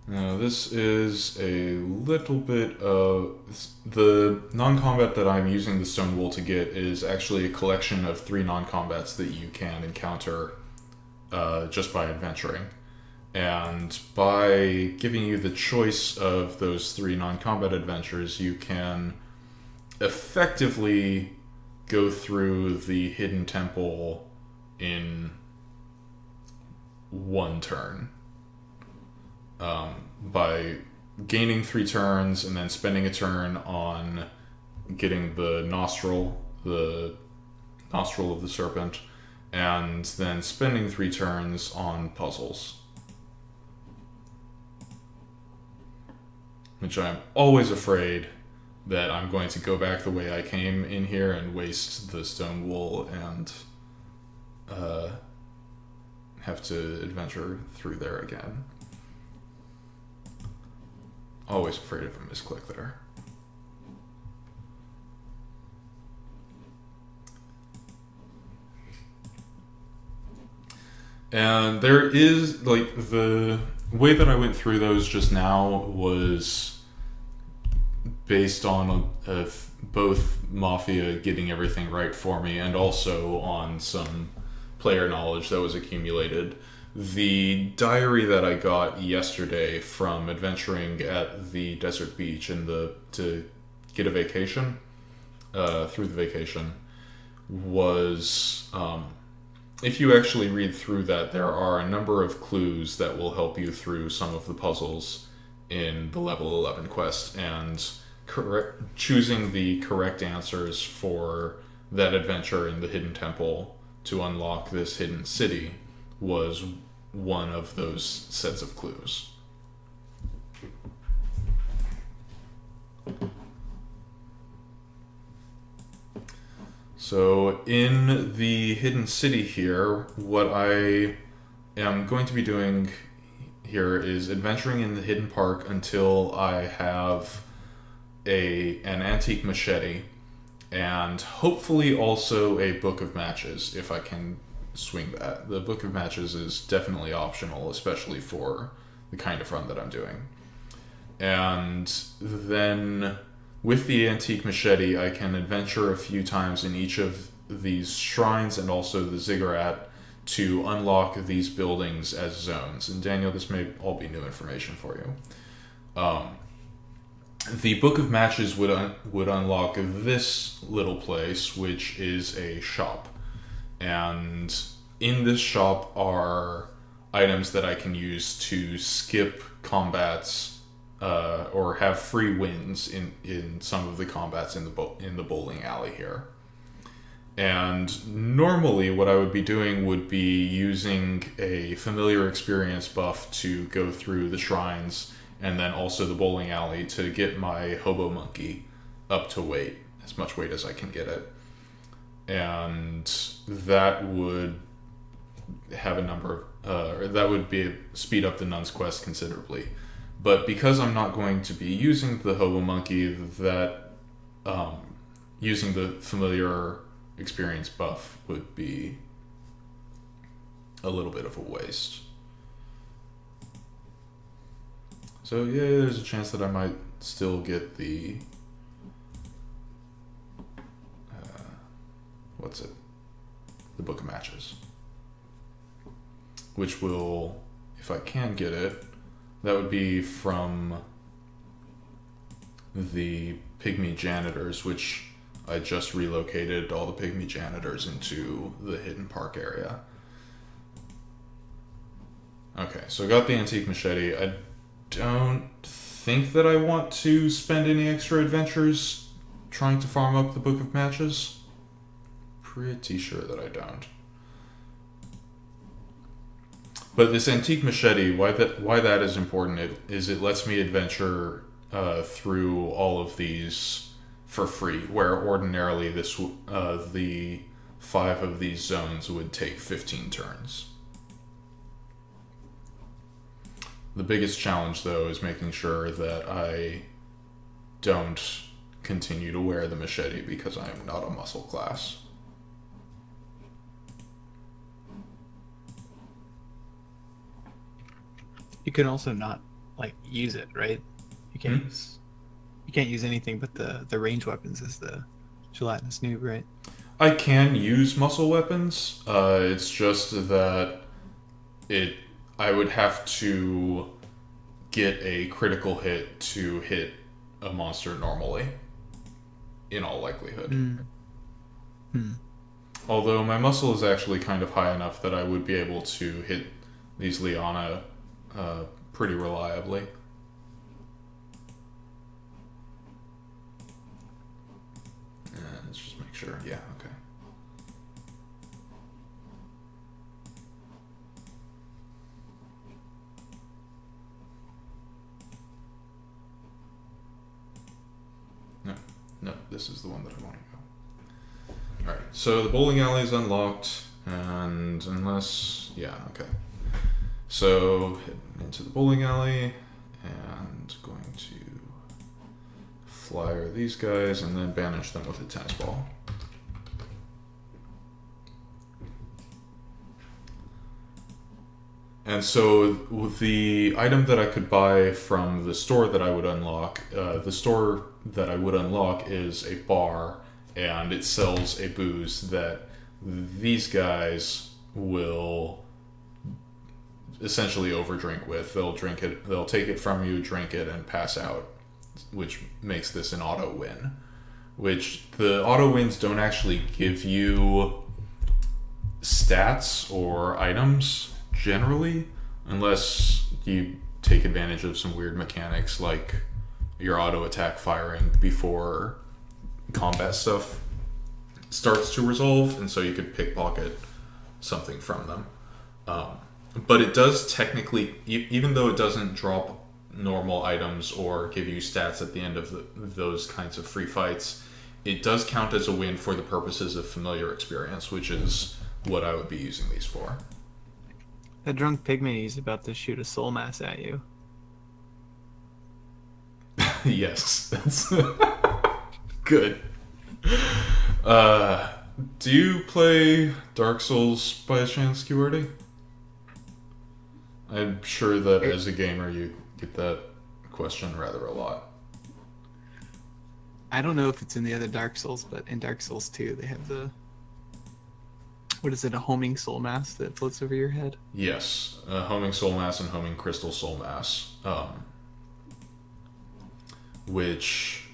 Now, this is a little bit of... The non-combat that I'm using the stone wool to get is actually a collection of 3 non-combats that you can encounter just by adventuring. And by giving you the choice of those 3 non-combat adventures, you can effectively go through the hidden temple in 1 turn. By gaining 3 turns and then spending a turn on getting the nostril of the serpent, and then spending 3 turns on puzzles. Which I'm always afraid that I'm going to go back the way I came in here and waste the stone wool and have to adventure through there again. Always afraid of a misclick there. And there is, like, the way that I went through those just now was based on both Mafia getting everything right for me and also on some player knowledge that was accumulated. The diary that I got yesterday from adventuring at the desert beach to get a vacation, through the vacation, was... if you actually read through that, there are a number of clues that will help you through some of the puzzles in the level 11 quest, and choosing the correct answers for that adventure in the hidden temple to unlock this hidden city was one of those sets of clues. So in the hidden city here, what I am going to be doing here is adventuring in the hidden park until I have an antique machete, and hopefully also a book of matches if I can swing that. The book of matches is definitely optional, especially for the kind of run that I'm doing. And then with the antique machete, I can adventure a few times in each of these shrines and also the ziggurat to unlock these buildings as zones. And Daniel, this may all be new information for you. The Book of Matches would unlock this little place, which is a shop. And in this shop are items that I can use to skip combats or have free wins in some of the combats in the bowling alley here. And normally what I would be doing would be using a familiar experience buff to go through the shrines and then also the bowling alley to get my hobo monkey up to weight, as much weight as I can get it. And that would have a number of, that would speed up the nun's quest considerably. But because I'm not going to be using the hobo monkey, that using the familiar experience buff would be a little bit of a waste. So yeah, there's a chance that I might still get the the Book of Matches, which will, if I can get it, that would be from the Pygmy Janitors, which I just relocated all the Pygmy Janitors into the Hidden Park area. Okay, so I got the antique machete. I don't think that I want to spend any extra adventures trying to farm up the Book of Matches. Pretty sure that I don't. But this antique machete, why that is important is it lets me adventure through all of these for free, where ordinarily the 5 of these zones would take 15 turns. The biggest challenge, though, is making sure that I don't continue to wear the machete because I am not a muscle class. You can also not use it, right? You can't use anything but the range weapons as the gelatinous noob, right? I can use muscle weapons. It's just that I would have to get a critical hit to hit a monster normally, in all likelihood. Although my muscle is actually kind of high enough that I would be able to hit these Liana pretty reliably. sure. Yeah, okay. No, no, this is the one that I want to go. Alright, so the bowling alley is unlocked, and unless... Yeah, okay. So, head into the bowling alley, and going to flyer these guys, and then banish them with a tennis ball. And so the item that I could buy from the store that I would unlock, the store that I would unlock is a bar, and it sells a booze that these guys will essentially overdrink with. They'll drink it, they'll take it from you, drink it, and pass out, which makes this an auto win. Which the auto wins don't actually give you stats or items generally, unless you take advantage of some weird mechanics like your auto attack firing before combat stuff starts to resolve, and so you could pickpocket something from them. But it does technically, even though it doesn't drop normal items or give you stats at the end of those kinds of free fights, it does count as a win for the purposes of familiar experience, which is what I would be using these for. A drunk pygmy is about to shoot a soul mass at you. Yes, that's good. Do you play Dark Souls by chance, QRD? I'm sure that as a gamer you get that question rather a lot. I don't know if it's in the other Dark Souls, but in Dark Souls 2 they have the... What is it, a homing soul mass that floats over your head? Yes, homing soul mass and homing crystal soul mass. Which,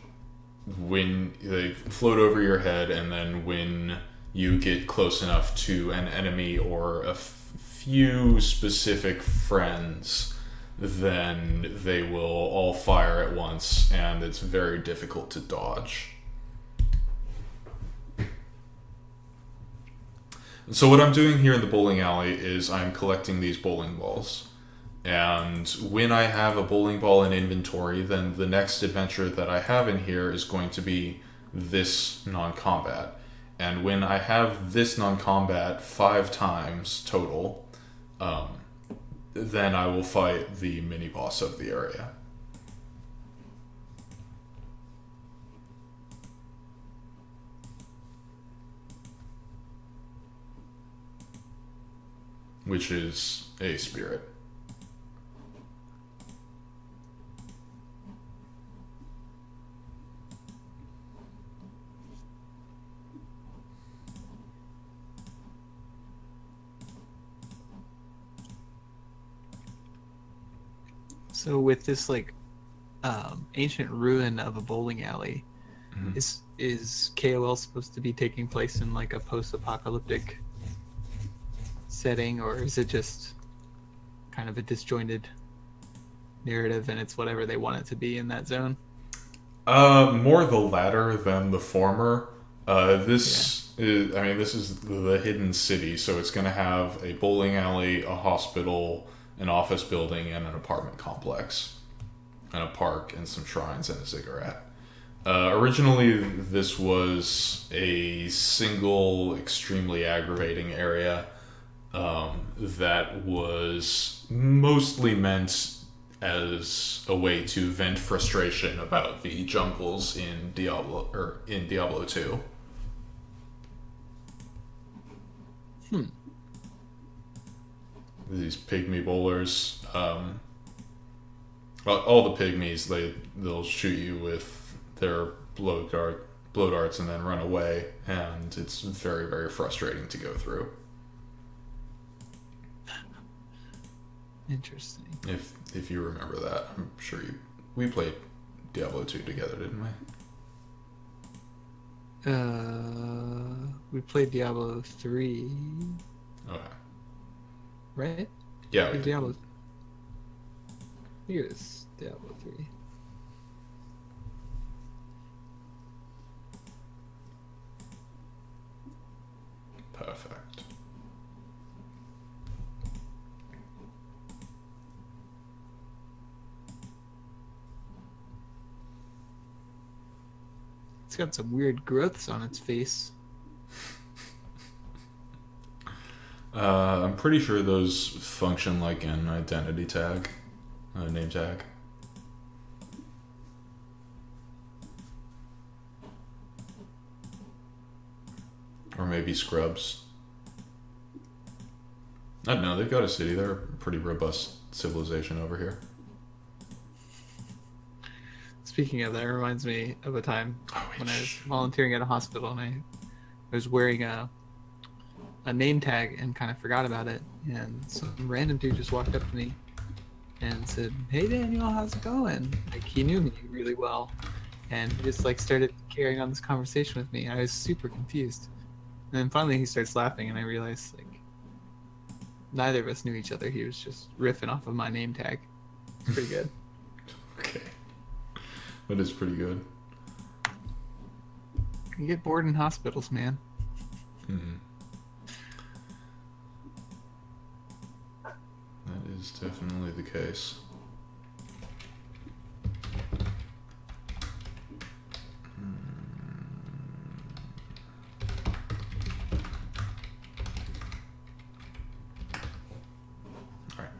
when they float over your head, and then when you get close enough to an enemy or a few specific friends, then they will all fire at once, and it's very difficult to dodge. So what I'm doing here in the bowling alley is I'm collecting these bowling balls. And when I have a bowling ball in inventory, then the next adventure that I have in here is going to be this non-combat. And when I have this non-combat 5 times total, then I will fight the mini-boss of the area. Which is a spirit. So with this like ancient ruin of a bowling alley, Mm-hmm. is KOL supposed to be taking place in like a post-apocalyptic setting, or is it just kind of a disjointed narrative and it's whatever they want it to be in that zone? More the latter than the former. This is the hidden city, so it's going to have a bowling alley, a hospital, an office building, and an apartment complex, and a park, and some shrines, and a ziggurat. Originally, this was a single, extremely aggravating area that was mostly meant as a way to vent frustration about the jungles in Diablo 2. These pygmy bowlers, well, all the pygmies, they'll shoot you with their blow darts and then run away, and it's very, very frustrating to go through. Interesting. If you remember that, I'm sure we played Diablo 2 together, didn't we? We played Diablo 3, Okay. right? Yeah, we Diablo. I think it was Diablo 3. It's got some weird growths on its face. I'm pretty sure those function like an identity tag, a name tag. Or maybe scrubs. I don't know, they've got a city. They're a pretty robust civilization over here. Speaking of that, it reminds me of a time Oh, when I was volunteering at a hospital and I was wearing a name tag and kind of forgot about it. And some random dude just walked up to me and said, "Hey Daniel, how's it going?" Like he knew me really well, and he just like started carrying on this conversation with me. I was super confused, and then finally he starts laughing, and I realized like neither of us knew each other. He was just riffing off of my name tag. It's pretty good. Okay. That is pretty good. You get bored in hospitals, man. Mm-hmm. That is definitely the case. Alright.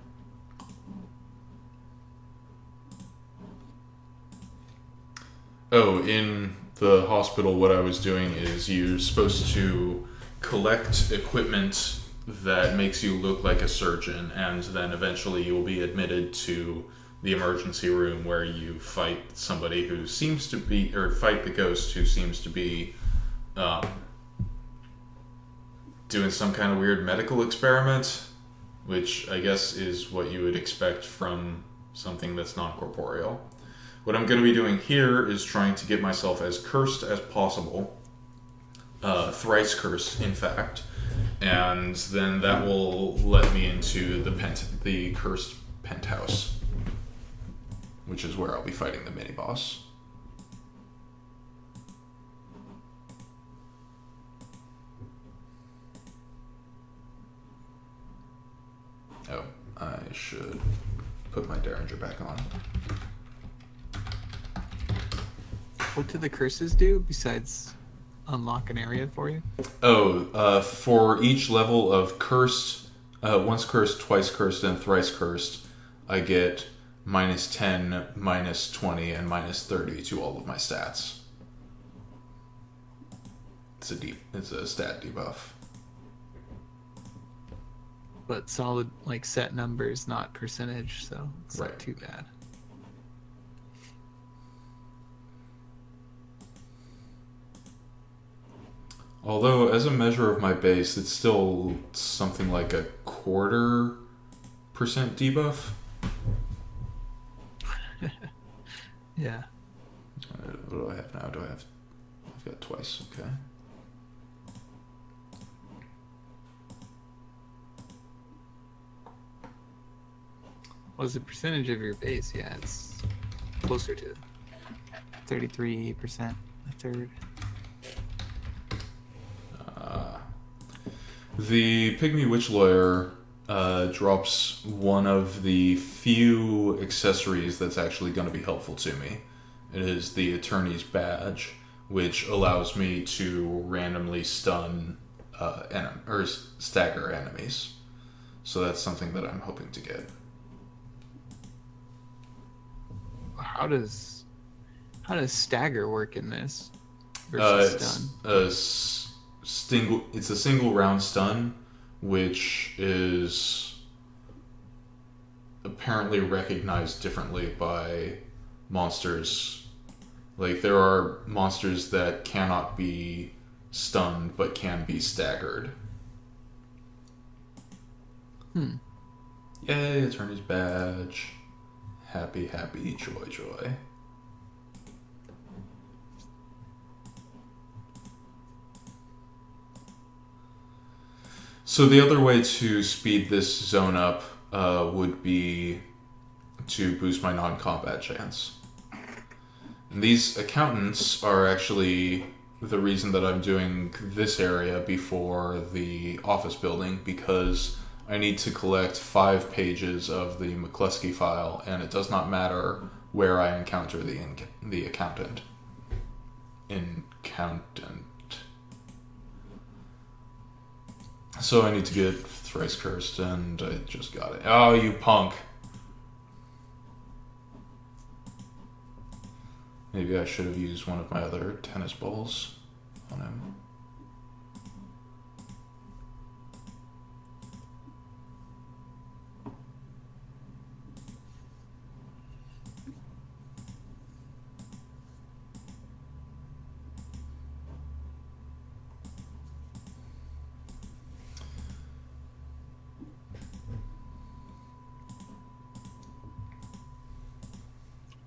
Oh, in the hospital, what I was doing is you're supposed to collect equipment that makes you look like a surgeon, and then eventually you'll be admitted to the emergency room where you fight somebody who seems to be, or fight the ghost who seems to be doing some kind of weird medical experiment, which I guess is what you would expect from something that's non-corporeal. What I'm going to be doing here is trying to get myself as cursed as possible, thrice cursed, in fact, and then that will let me into the cursed penthouse, which is where I'll be fighting the mini boss. Oh, I should put my Derringer back on. What do the curses do besides unlock an area for you? Oh, for each level of cursed, once cursed, twice cursed, and thrice cursed, I get -10, -20, and -30 to all of my stats. It's a stat debuff. But solid, like set numbers, not percentage, so it's Right. not too bad. Although, as a measure of my base, it's still something like a 1/4% debuff. Yeah. What do I have now? I've got twice, okay. What's the percentage of your base? Yeah, it's closer to 33%, a third. The Pygmy Witch Lawyer drops one of the few accessories that's actually going to be helpful to me. It is the Attorney's Badge, which allows me to randomly stun or stagger enemies. So that's something that I'm hoping to get. How does stagger work in this versus stun? It's a single round stun, which is apparently recognized differently by monsters. Like, there are monsters that cannot be stunned but can be staggered. Yay, Attorney's Badge. Happy, happy, joy, joy. So the other way to speed this zone up would be to boost my non-combat chance. And these accountants are actually the reason that I'm doing this area before the office building, because I need to collect 5 pages of the McCluskey file, and it does not matter where I encounter the accountant. incantant. So I need to get thrice cursed, and I just got it. Oh, you punk. Maybe I should have used one of my other tennis balls on him.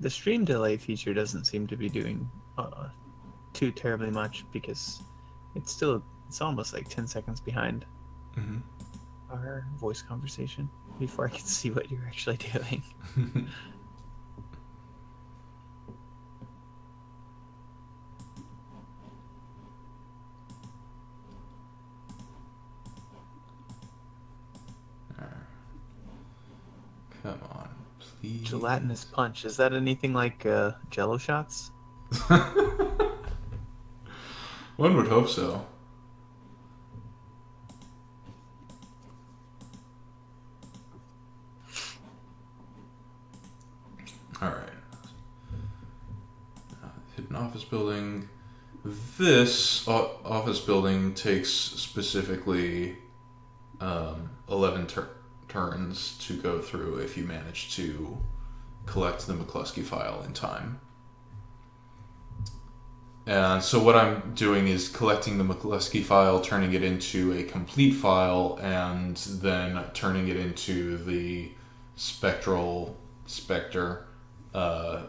The stream delay feature doesn't seem to be doing too terribly much because it's almost like 10 seconds behind our voice conversation before I can see what you're actually doing. Come on, please. Gelatinous punch. Is that anything like Jello shots? One would hope so. Alright. Hidden office building. This office building takes specifically 11 turns to go through if you manage to collect the McCluskey file in time. And so what I'm doing is collecting the McCluskey file, turning it into a complete file, and then turning it into the Spectre,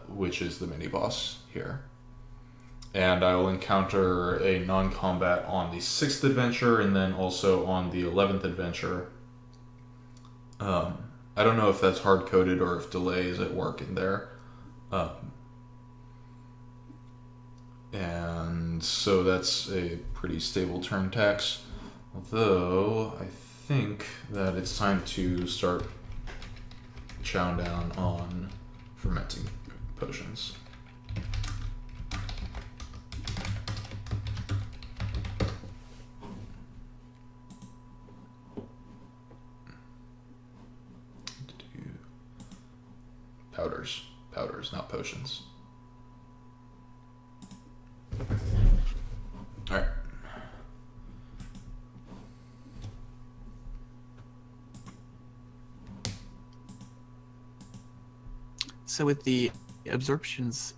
which is the mini-boss here. And I will encounter a non-combat on the 6th adventure, and then also on the 11th adventure. I don't know if that's hard-coded or if delay is at work in there. And so that's a pretty stable turn tax. Although, I think that it's time to start chowing down on fermenting potions. Powders, not potions. Alright. So with the absorptions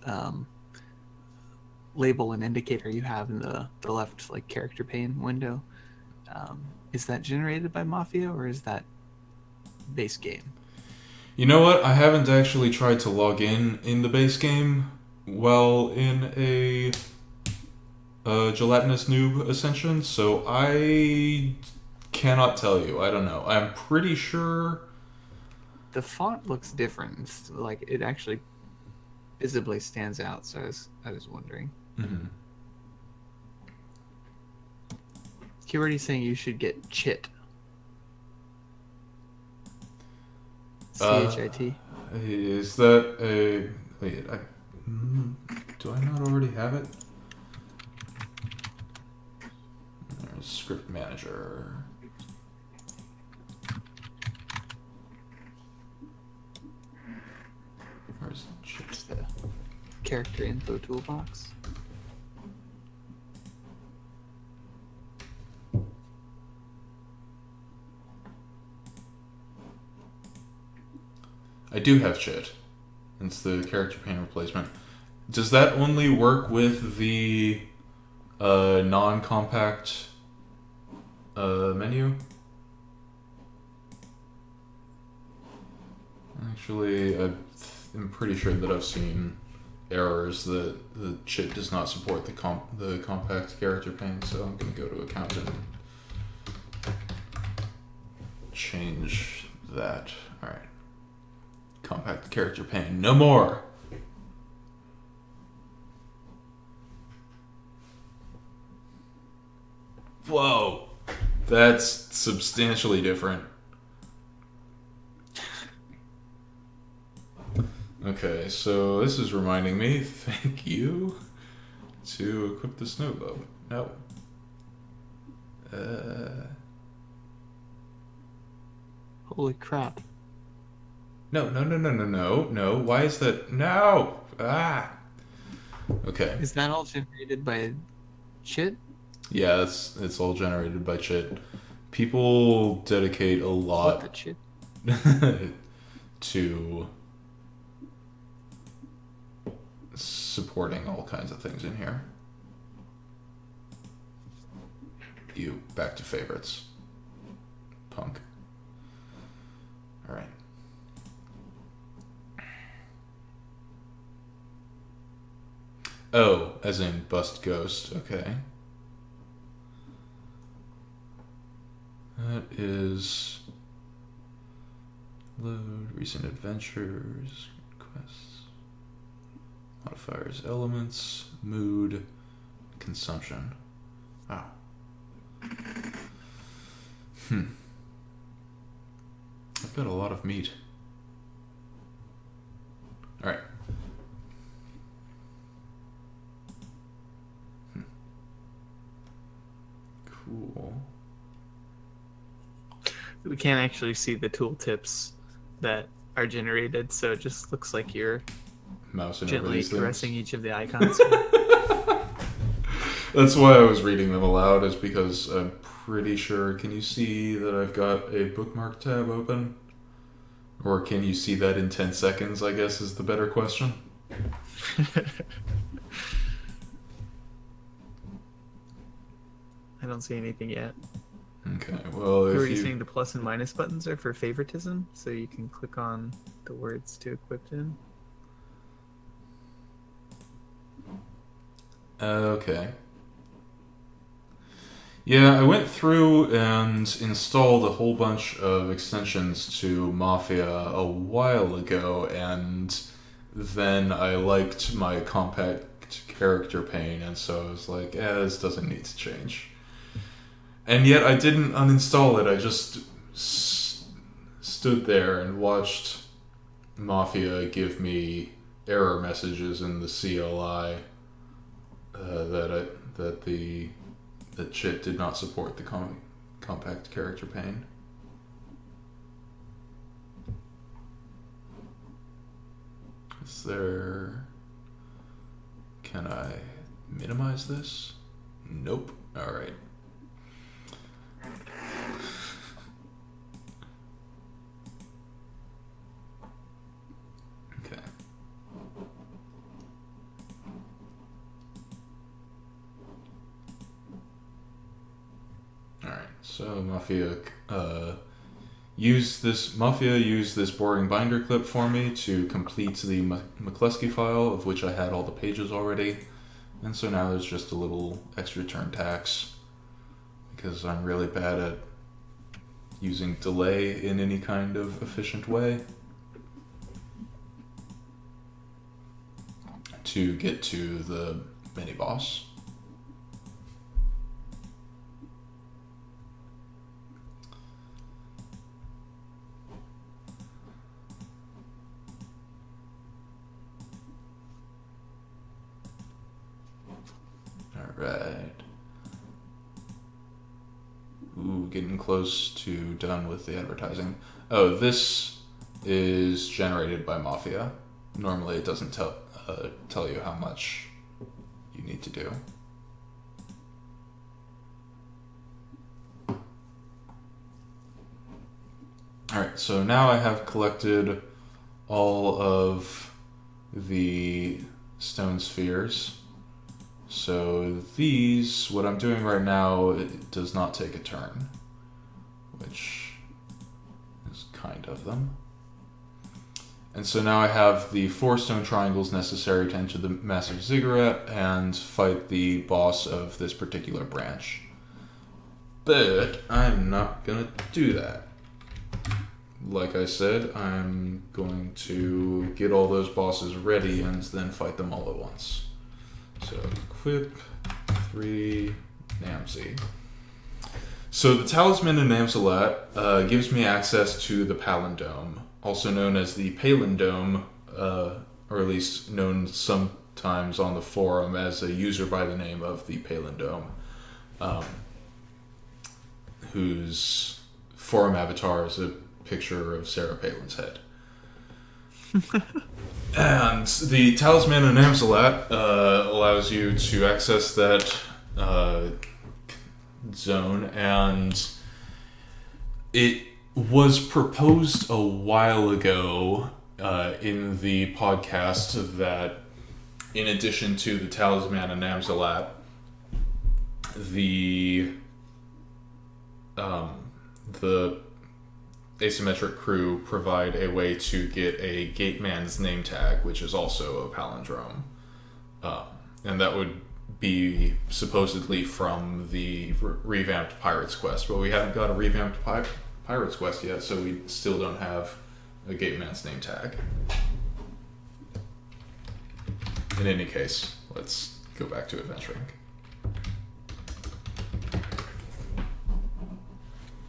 label and indicator you have in the left like character pane window, is that generated by Mafia or is that base game? You know what? I haven't actually tried to log in the base game while in a gelatinous noob ascension, so I cannot tell you. I don't know. I'm pretty sure the font looks different. It's like it actually visibly stands out. So I was wondering. Mm-hmm. Keywordy saying you should get Chit. CHIT. Is that a... Wait, do I not already have it? There's script manager. Where's It's the character info toolbox. I do have Chit. It's the character pane replacement. Does that only work with the non-compact menu? Actually, I'm pretty sure that I've seen errors that the Chit does not support the compact character pane, so I'm going to go to account and change that. Alright. Compact character pane. No more! Whoa! That's substantially different. Okay, so this is reminding me, thank you, to equip the snow globe. No. Holy crap. No. Why is that? No! Ah! Okay. Is that all generated by shit? Yeah, it's all generated by chit. People dedicate a What the lot shit? to supporting all kinds of things in here. You back to favorites. Punk. Alright. Oh, as in bust ghost, okay. That is load, recent adventures, quests, modifiers, elements, mood, consumption. Wow. I've got a lot of meat. Alright. Cool. We can't actually see the tooltips that are generated, so it just looks like you're Mousing over gently these caressing things. each of the icons. That's why I was reading them aloud, is because I'm pretty sure. Can you see that I've got a bookmark tab open? Or can you see that in 10 seconds, I guess, is the better question. I don't see anything yet. Okay, well, Were if you you... saying the plus and minus buttons are for favoritism, so you can click on the words to equip in? Okay. Yeah, I went through and installed a whole bunch of extensions to Mafia a while ago, and then I liked my compact character pane, and so I was like, this doesn't need to change. And yet I didn't uninstall it, I just stood there and watched Mafia give me error messages in the CLI that chit did not support the compact character pane. Is there... Can I minimize this? Nope. Alright. Okay. Alright, so Mafia used this boring binder clip for me to complete the McCluskey file, of which I had all the pages already. And so now there's just a little extra turn tax, because I'm really bad at using delay in any kind of efficient way to get to the mini boss. Alright. Ooh, getting close to done with the advertising. Oh, this is generated by Mafia. Normally it doesn't tell you how much you need to do. Alright, so now I have collected all of the stone spheres. So these, what I'm doing right now, it does not take a turn, which is kind of them. And so now I have the 4 stone triangles necessary to enter the massive ziggurat and fight the boss of this particular branch. But I'm not gonna do that. Like I said, I'm going to get all those bosses ready and then fight them all at once. So equip 3 Namsi. So the talisman in Namsalat gives me access to the Palindome, also known as the Palindome, or at least known some times on the forum as a user by the name of the Palindome, whose forum avatar is a picture of Sarah Palin's head. And the Talisman of Namsalat allows you to access that zone, and it was proposed a while ago in the podcast that in addition to the Talisman of Namsalat, the asymmetric crew provide a way to get a Gateman's name tag, which is also a palindrome. And that would be supposedly from the revamped Pirates Quest, but we haven't got a revamped Pirates Quest yet, so we still don't have a Gateman's name tag. In any case, let's go back to adventuring.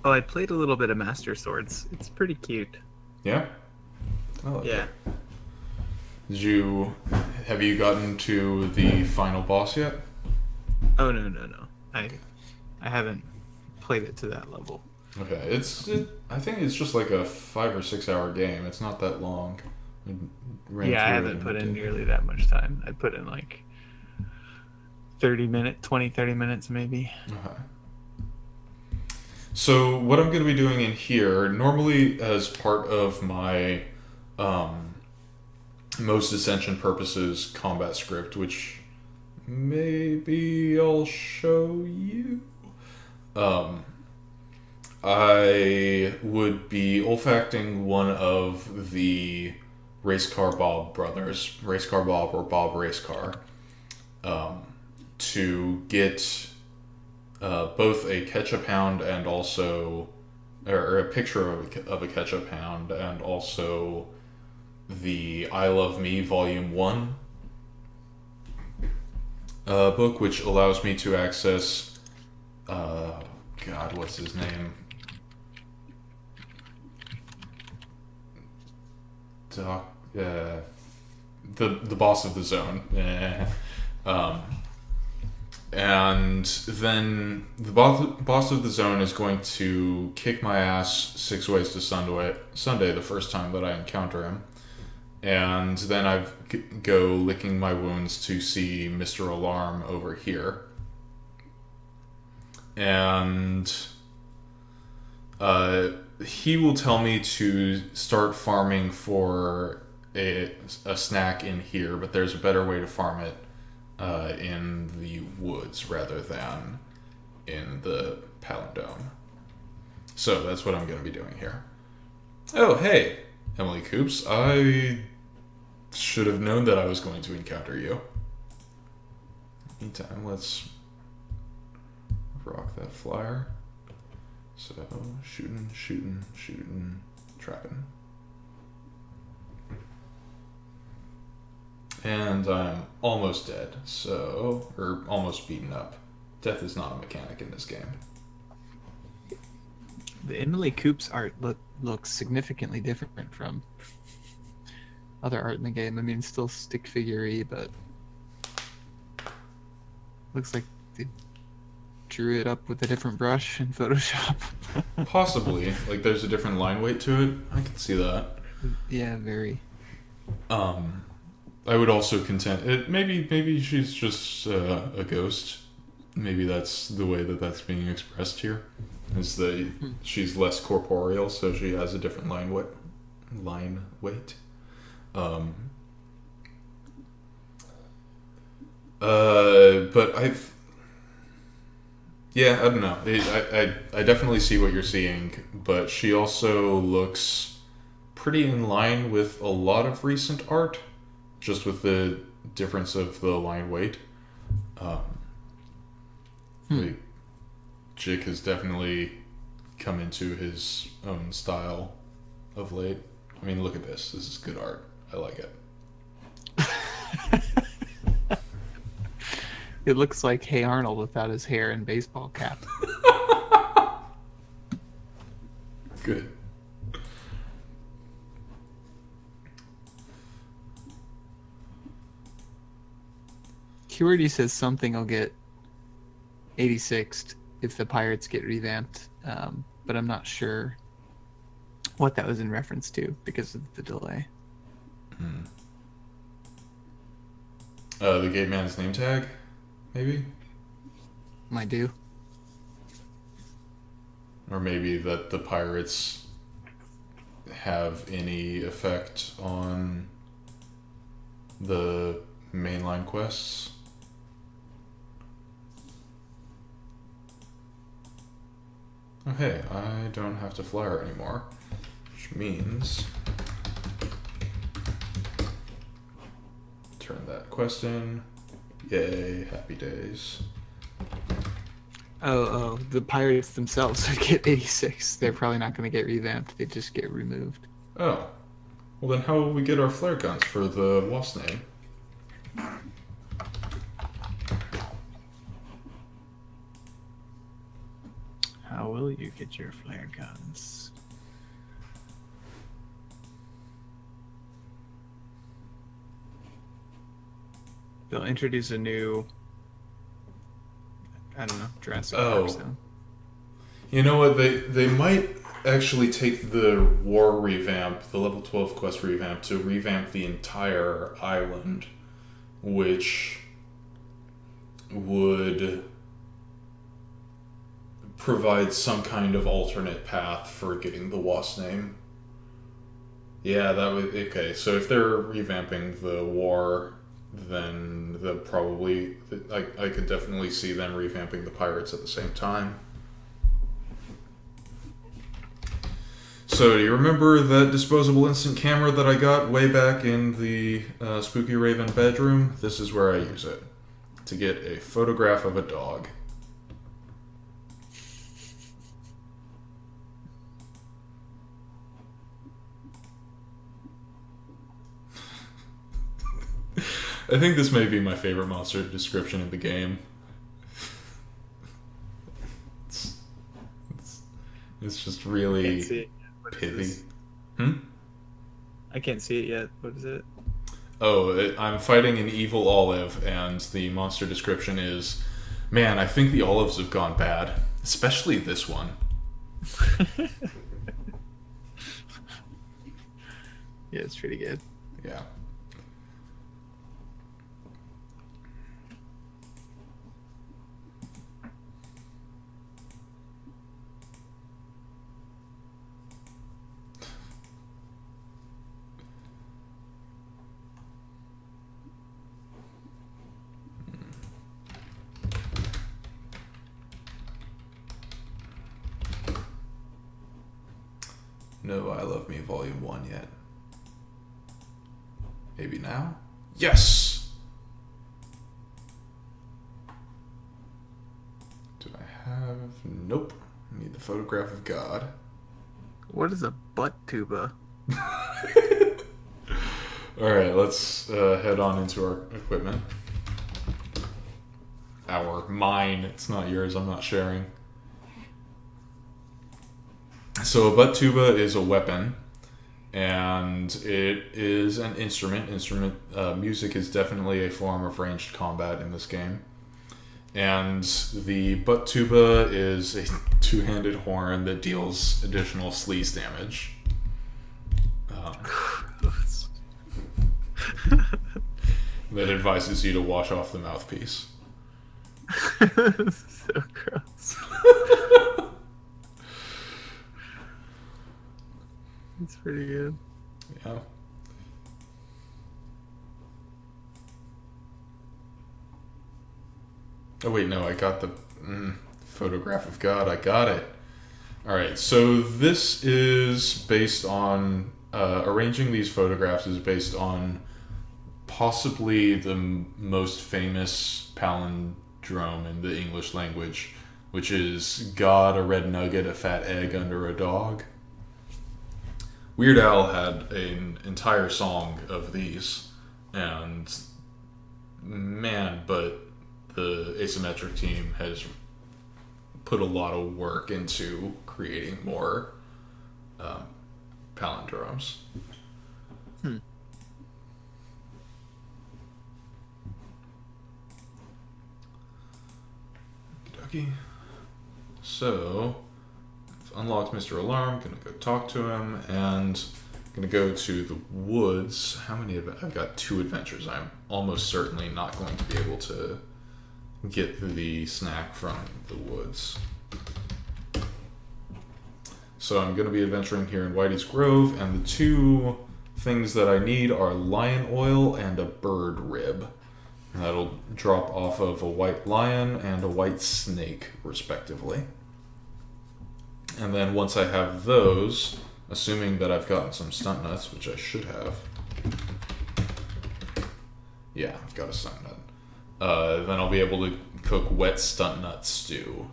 Oh, I played a little bit of Master Swords. It's pretty cute. Yeah? I like Yeah. it. Have you gotten to the final boss yet? Oh, no. I haven't played it to that level. Okay, I think it's just like a 5 or 6 hour game. It's not that long. I haven't put in nearly that much time. I put in like 30 minutes maybe. Okay. So what I'm going to be doing in here, normally as part of my most Ascension purposes combat script, which maybe I'll show you, I would be olfacting one of the Racecar Bob brothers, Racecar Bob or Bob Racecar, to get both a ketchup hound and also, or a picture of a ketchup hound, and also the I Love Me Volume 1 book, which allows me to access, God, what's his name? The boss of the zone. And then the boss of the zone is going to kick my ass 6 ways to Sunday the first time that I encounter him. And then I go licking my wounds to see Mr. Alarm over here. And he will tell me to start farming for a snack in here, but there's a better way to farm it in the woods rather than in the Palindome. So that's what I'm going to be doing here. Oh, hey, Emily Coops. I should have known that I was going to encounter you. Meantime, let's rock that flyer. So, shooting, trapping. And I'm almost dead, or almost beaten up. Death is not a mechanic in this game. The Emily Coops art looks significantly different from other art in the game. I mean, it's still stick figure-y, but looks like they drew it up with a different brush in Photoshop. Possibly. Like, there's a different line weight to it. I can see that. Yeah, very. I would also contend it. Maybe she's just a ghost. Maybe that's the way that's being expressed here. Is that she's less corporeal, so she has a different line weight. But I don't know. I definitely see what you're seeing, but she also looks pretty in line with a lot of recent art, just with the difference of the line weight. Like, Jick has definitely come into his own style of late. I mean, look at this. This is good art. I like it. It looks like Hey Arnold without his hair and baseball cap. Good. keyword says something will get 86th if the pirates get revamped, but I'm not sure what that was in reference to because of the delay. The gate man's name tag, maybe? Might do. Or maybe that the pirates have any effect on the mainline quests. Oh hey, I don't have to flyer anymore, which means turn that quest in. Yay, happy days. Oh, the pirates themselves would get 86. They're probably not going to get revamped. They just get removed. Oh. Well then how will we get our flare guns for the wasp name? How will you get your flare guns? They'll introduce a new, I don't know, Jurassic Park zone. You know what? They might actually take the war revamp, the level 12 quest revamp, to revamp the entire island, which would provide some kind of alternate path for getting the wasp name. Yeah, that would... Okay, so if they're revamping the war, then they'll probably... I could definitely see them revamping the pirates at the same time. So, do you remember that disposable instant camera that I got way back in the Spooky Raven bedroom? This is where I use it. To get a photograph of a dog. I think this may be my favorite monster description in the game. It's just really pithy. I can't see it yet. What is it? Oh, I'm fighting an evil olive, and the monster description is, man, I think the olives have gone bad. Especially this one. Yeah, it's pretty good. Yeah. No I Love Me Volume 1 yet. Maybe now? Yes! Do I have... Nope. I need the photograph of God. What is a butt tuba? Alright, let's head on into our equipment. Mine. It's not yours, I'm not sharing. So a butt tuba is a weapon, and it is an instrument. Music is definitely a form of ranged combat in this game. And the butt tuba is a two-handed horn that deals additional sleaze damage. That advises you to wash off the mouthpiece. So gross. It's pretty good. Yeah. Oh wait, no, I got the photograph of God. I got it. Alright, so this is based on... arranging these photographs is based on possibly the most famous palindrome in the English language, which is God, a red nugget, a fat egg under a dog. Weird Al had an entire song of these, and man, but the asymmetric team has put a lot of work into creating more palindromes. dokie. So, I've unlocked Mr. Alarm. Gonna go talk to him, and gonna go to the woods. How many? I've got 2 adventures. I'm almost certainly not going to be able to get the snack from the woods. So I'm going to be adventuring here in Whitey's Grove, and the 2 things that I need are lion oil and a bird rib. And that'll drop off of a white lion and a white snake, respectively. And then once I have those, assuming that I've gotten some stunt nuts, which I should have. Yeah, I've got a stunt nut. Then I'll be able to cook wet stunt nut stew.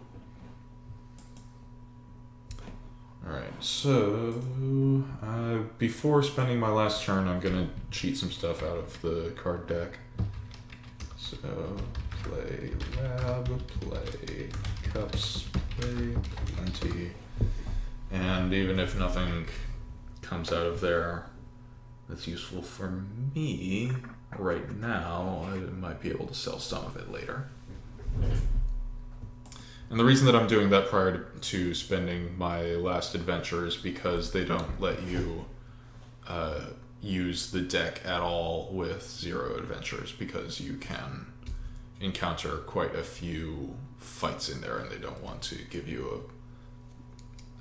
Alright, so before spending my last turn, I'm going to cheat some stuff out of the card deck. So, play lab, play cups, play plenty. And even if nothing comes out of there that's useful for me right now, I might be able to sell some of it later. And the reason that I'm doing that prior to spending my last adventure is because they don't let you use the deck at all with 0 adventures, because you can encounter quite a few fights in there and they don't want to give you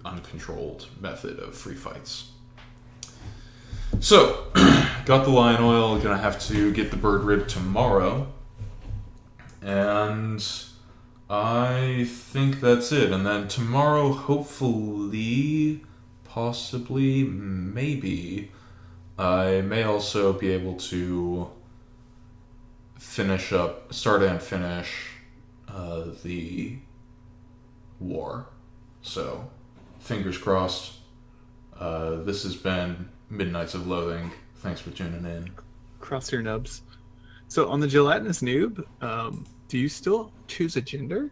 a uncontrolled method of free fights. So, got the lion oil, gonna have to get the bird rib tomorrow, and I think that's it. And then tomorrow, hopefully, possibly, maybe, I may also be able to start and finish the war. So, fingers crossed. This has been Midnights of Loathing. Thanks for tuning in. Cross your nubs. So on the gelatinous noob, do you still choose a gender?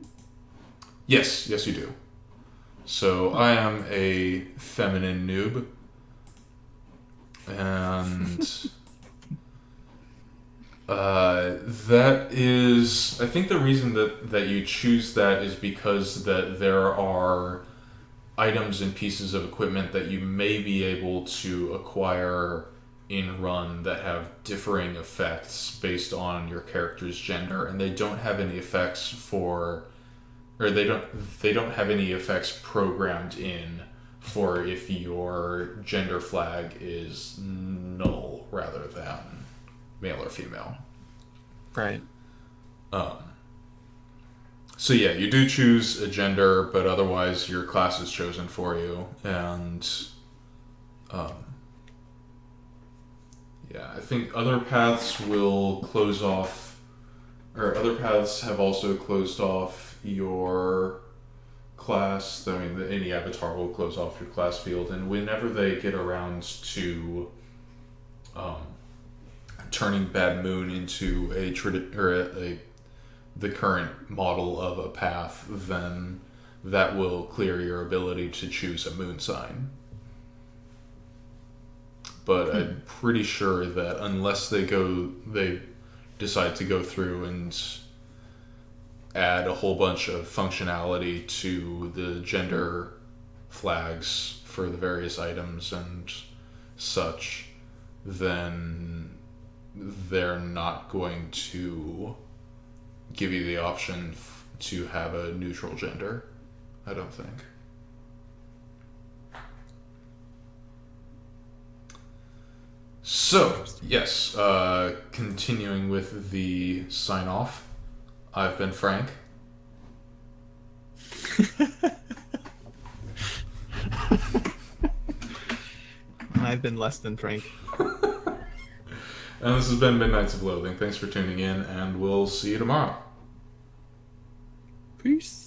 Yes, you do. So I am a feminine noob, and that is, I think the reason that you choose that is because that there are items and pieces of equipment that you may be able to acquire in run that have differing effects based on your character's gender, and they don't have any effects they don't have any effects programmed in for if your gender flag is null rather than male or female. Right. So yeah, you do choose a gender, but otherwise your class is chosen for you, and yeah, I think other paths will close off, or other paths have also closed off your class. I mean, any avatar will close off your class field, and whenever they get around to turning Bad Moon into the current model of a path, then that will clear your ability to choose a moon sign. But I'm pretty sure that unless they decide to go through and add a whole bunch of functionality to the gender flags for the various items and such, then they're not going to give you the option to have a neutral gender, I don't think. So, yes, continuing with the sign-off, I've been Frank. I've been less than Frank. And this has been Midnights of Loathing. Thanks for tuning in, and we'll see you tomorrow. Peace.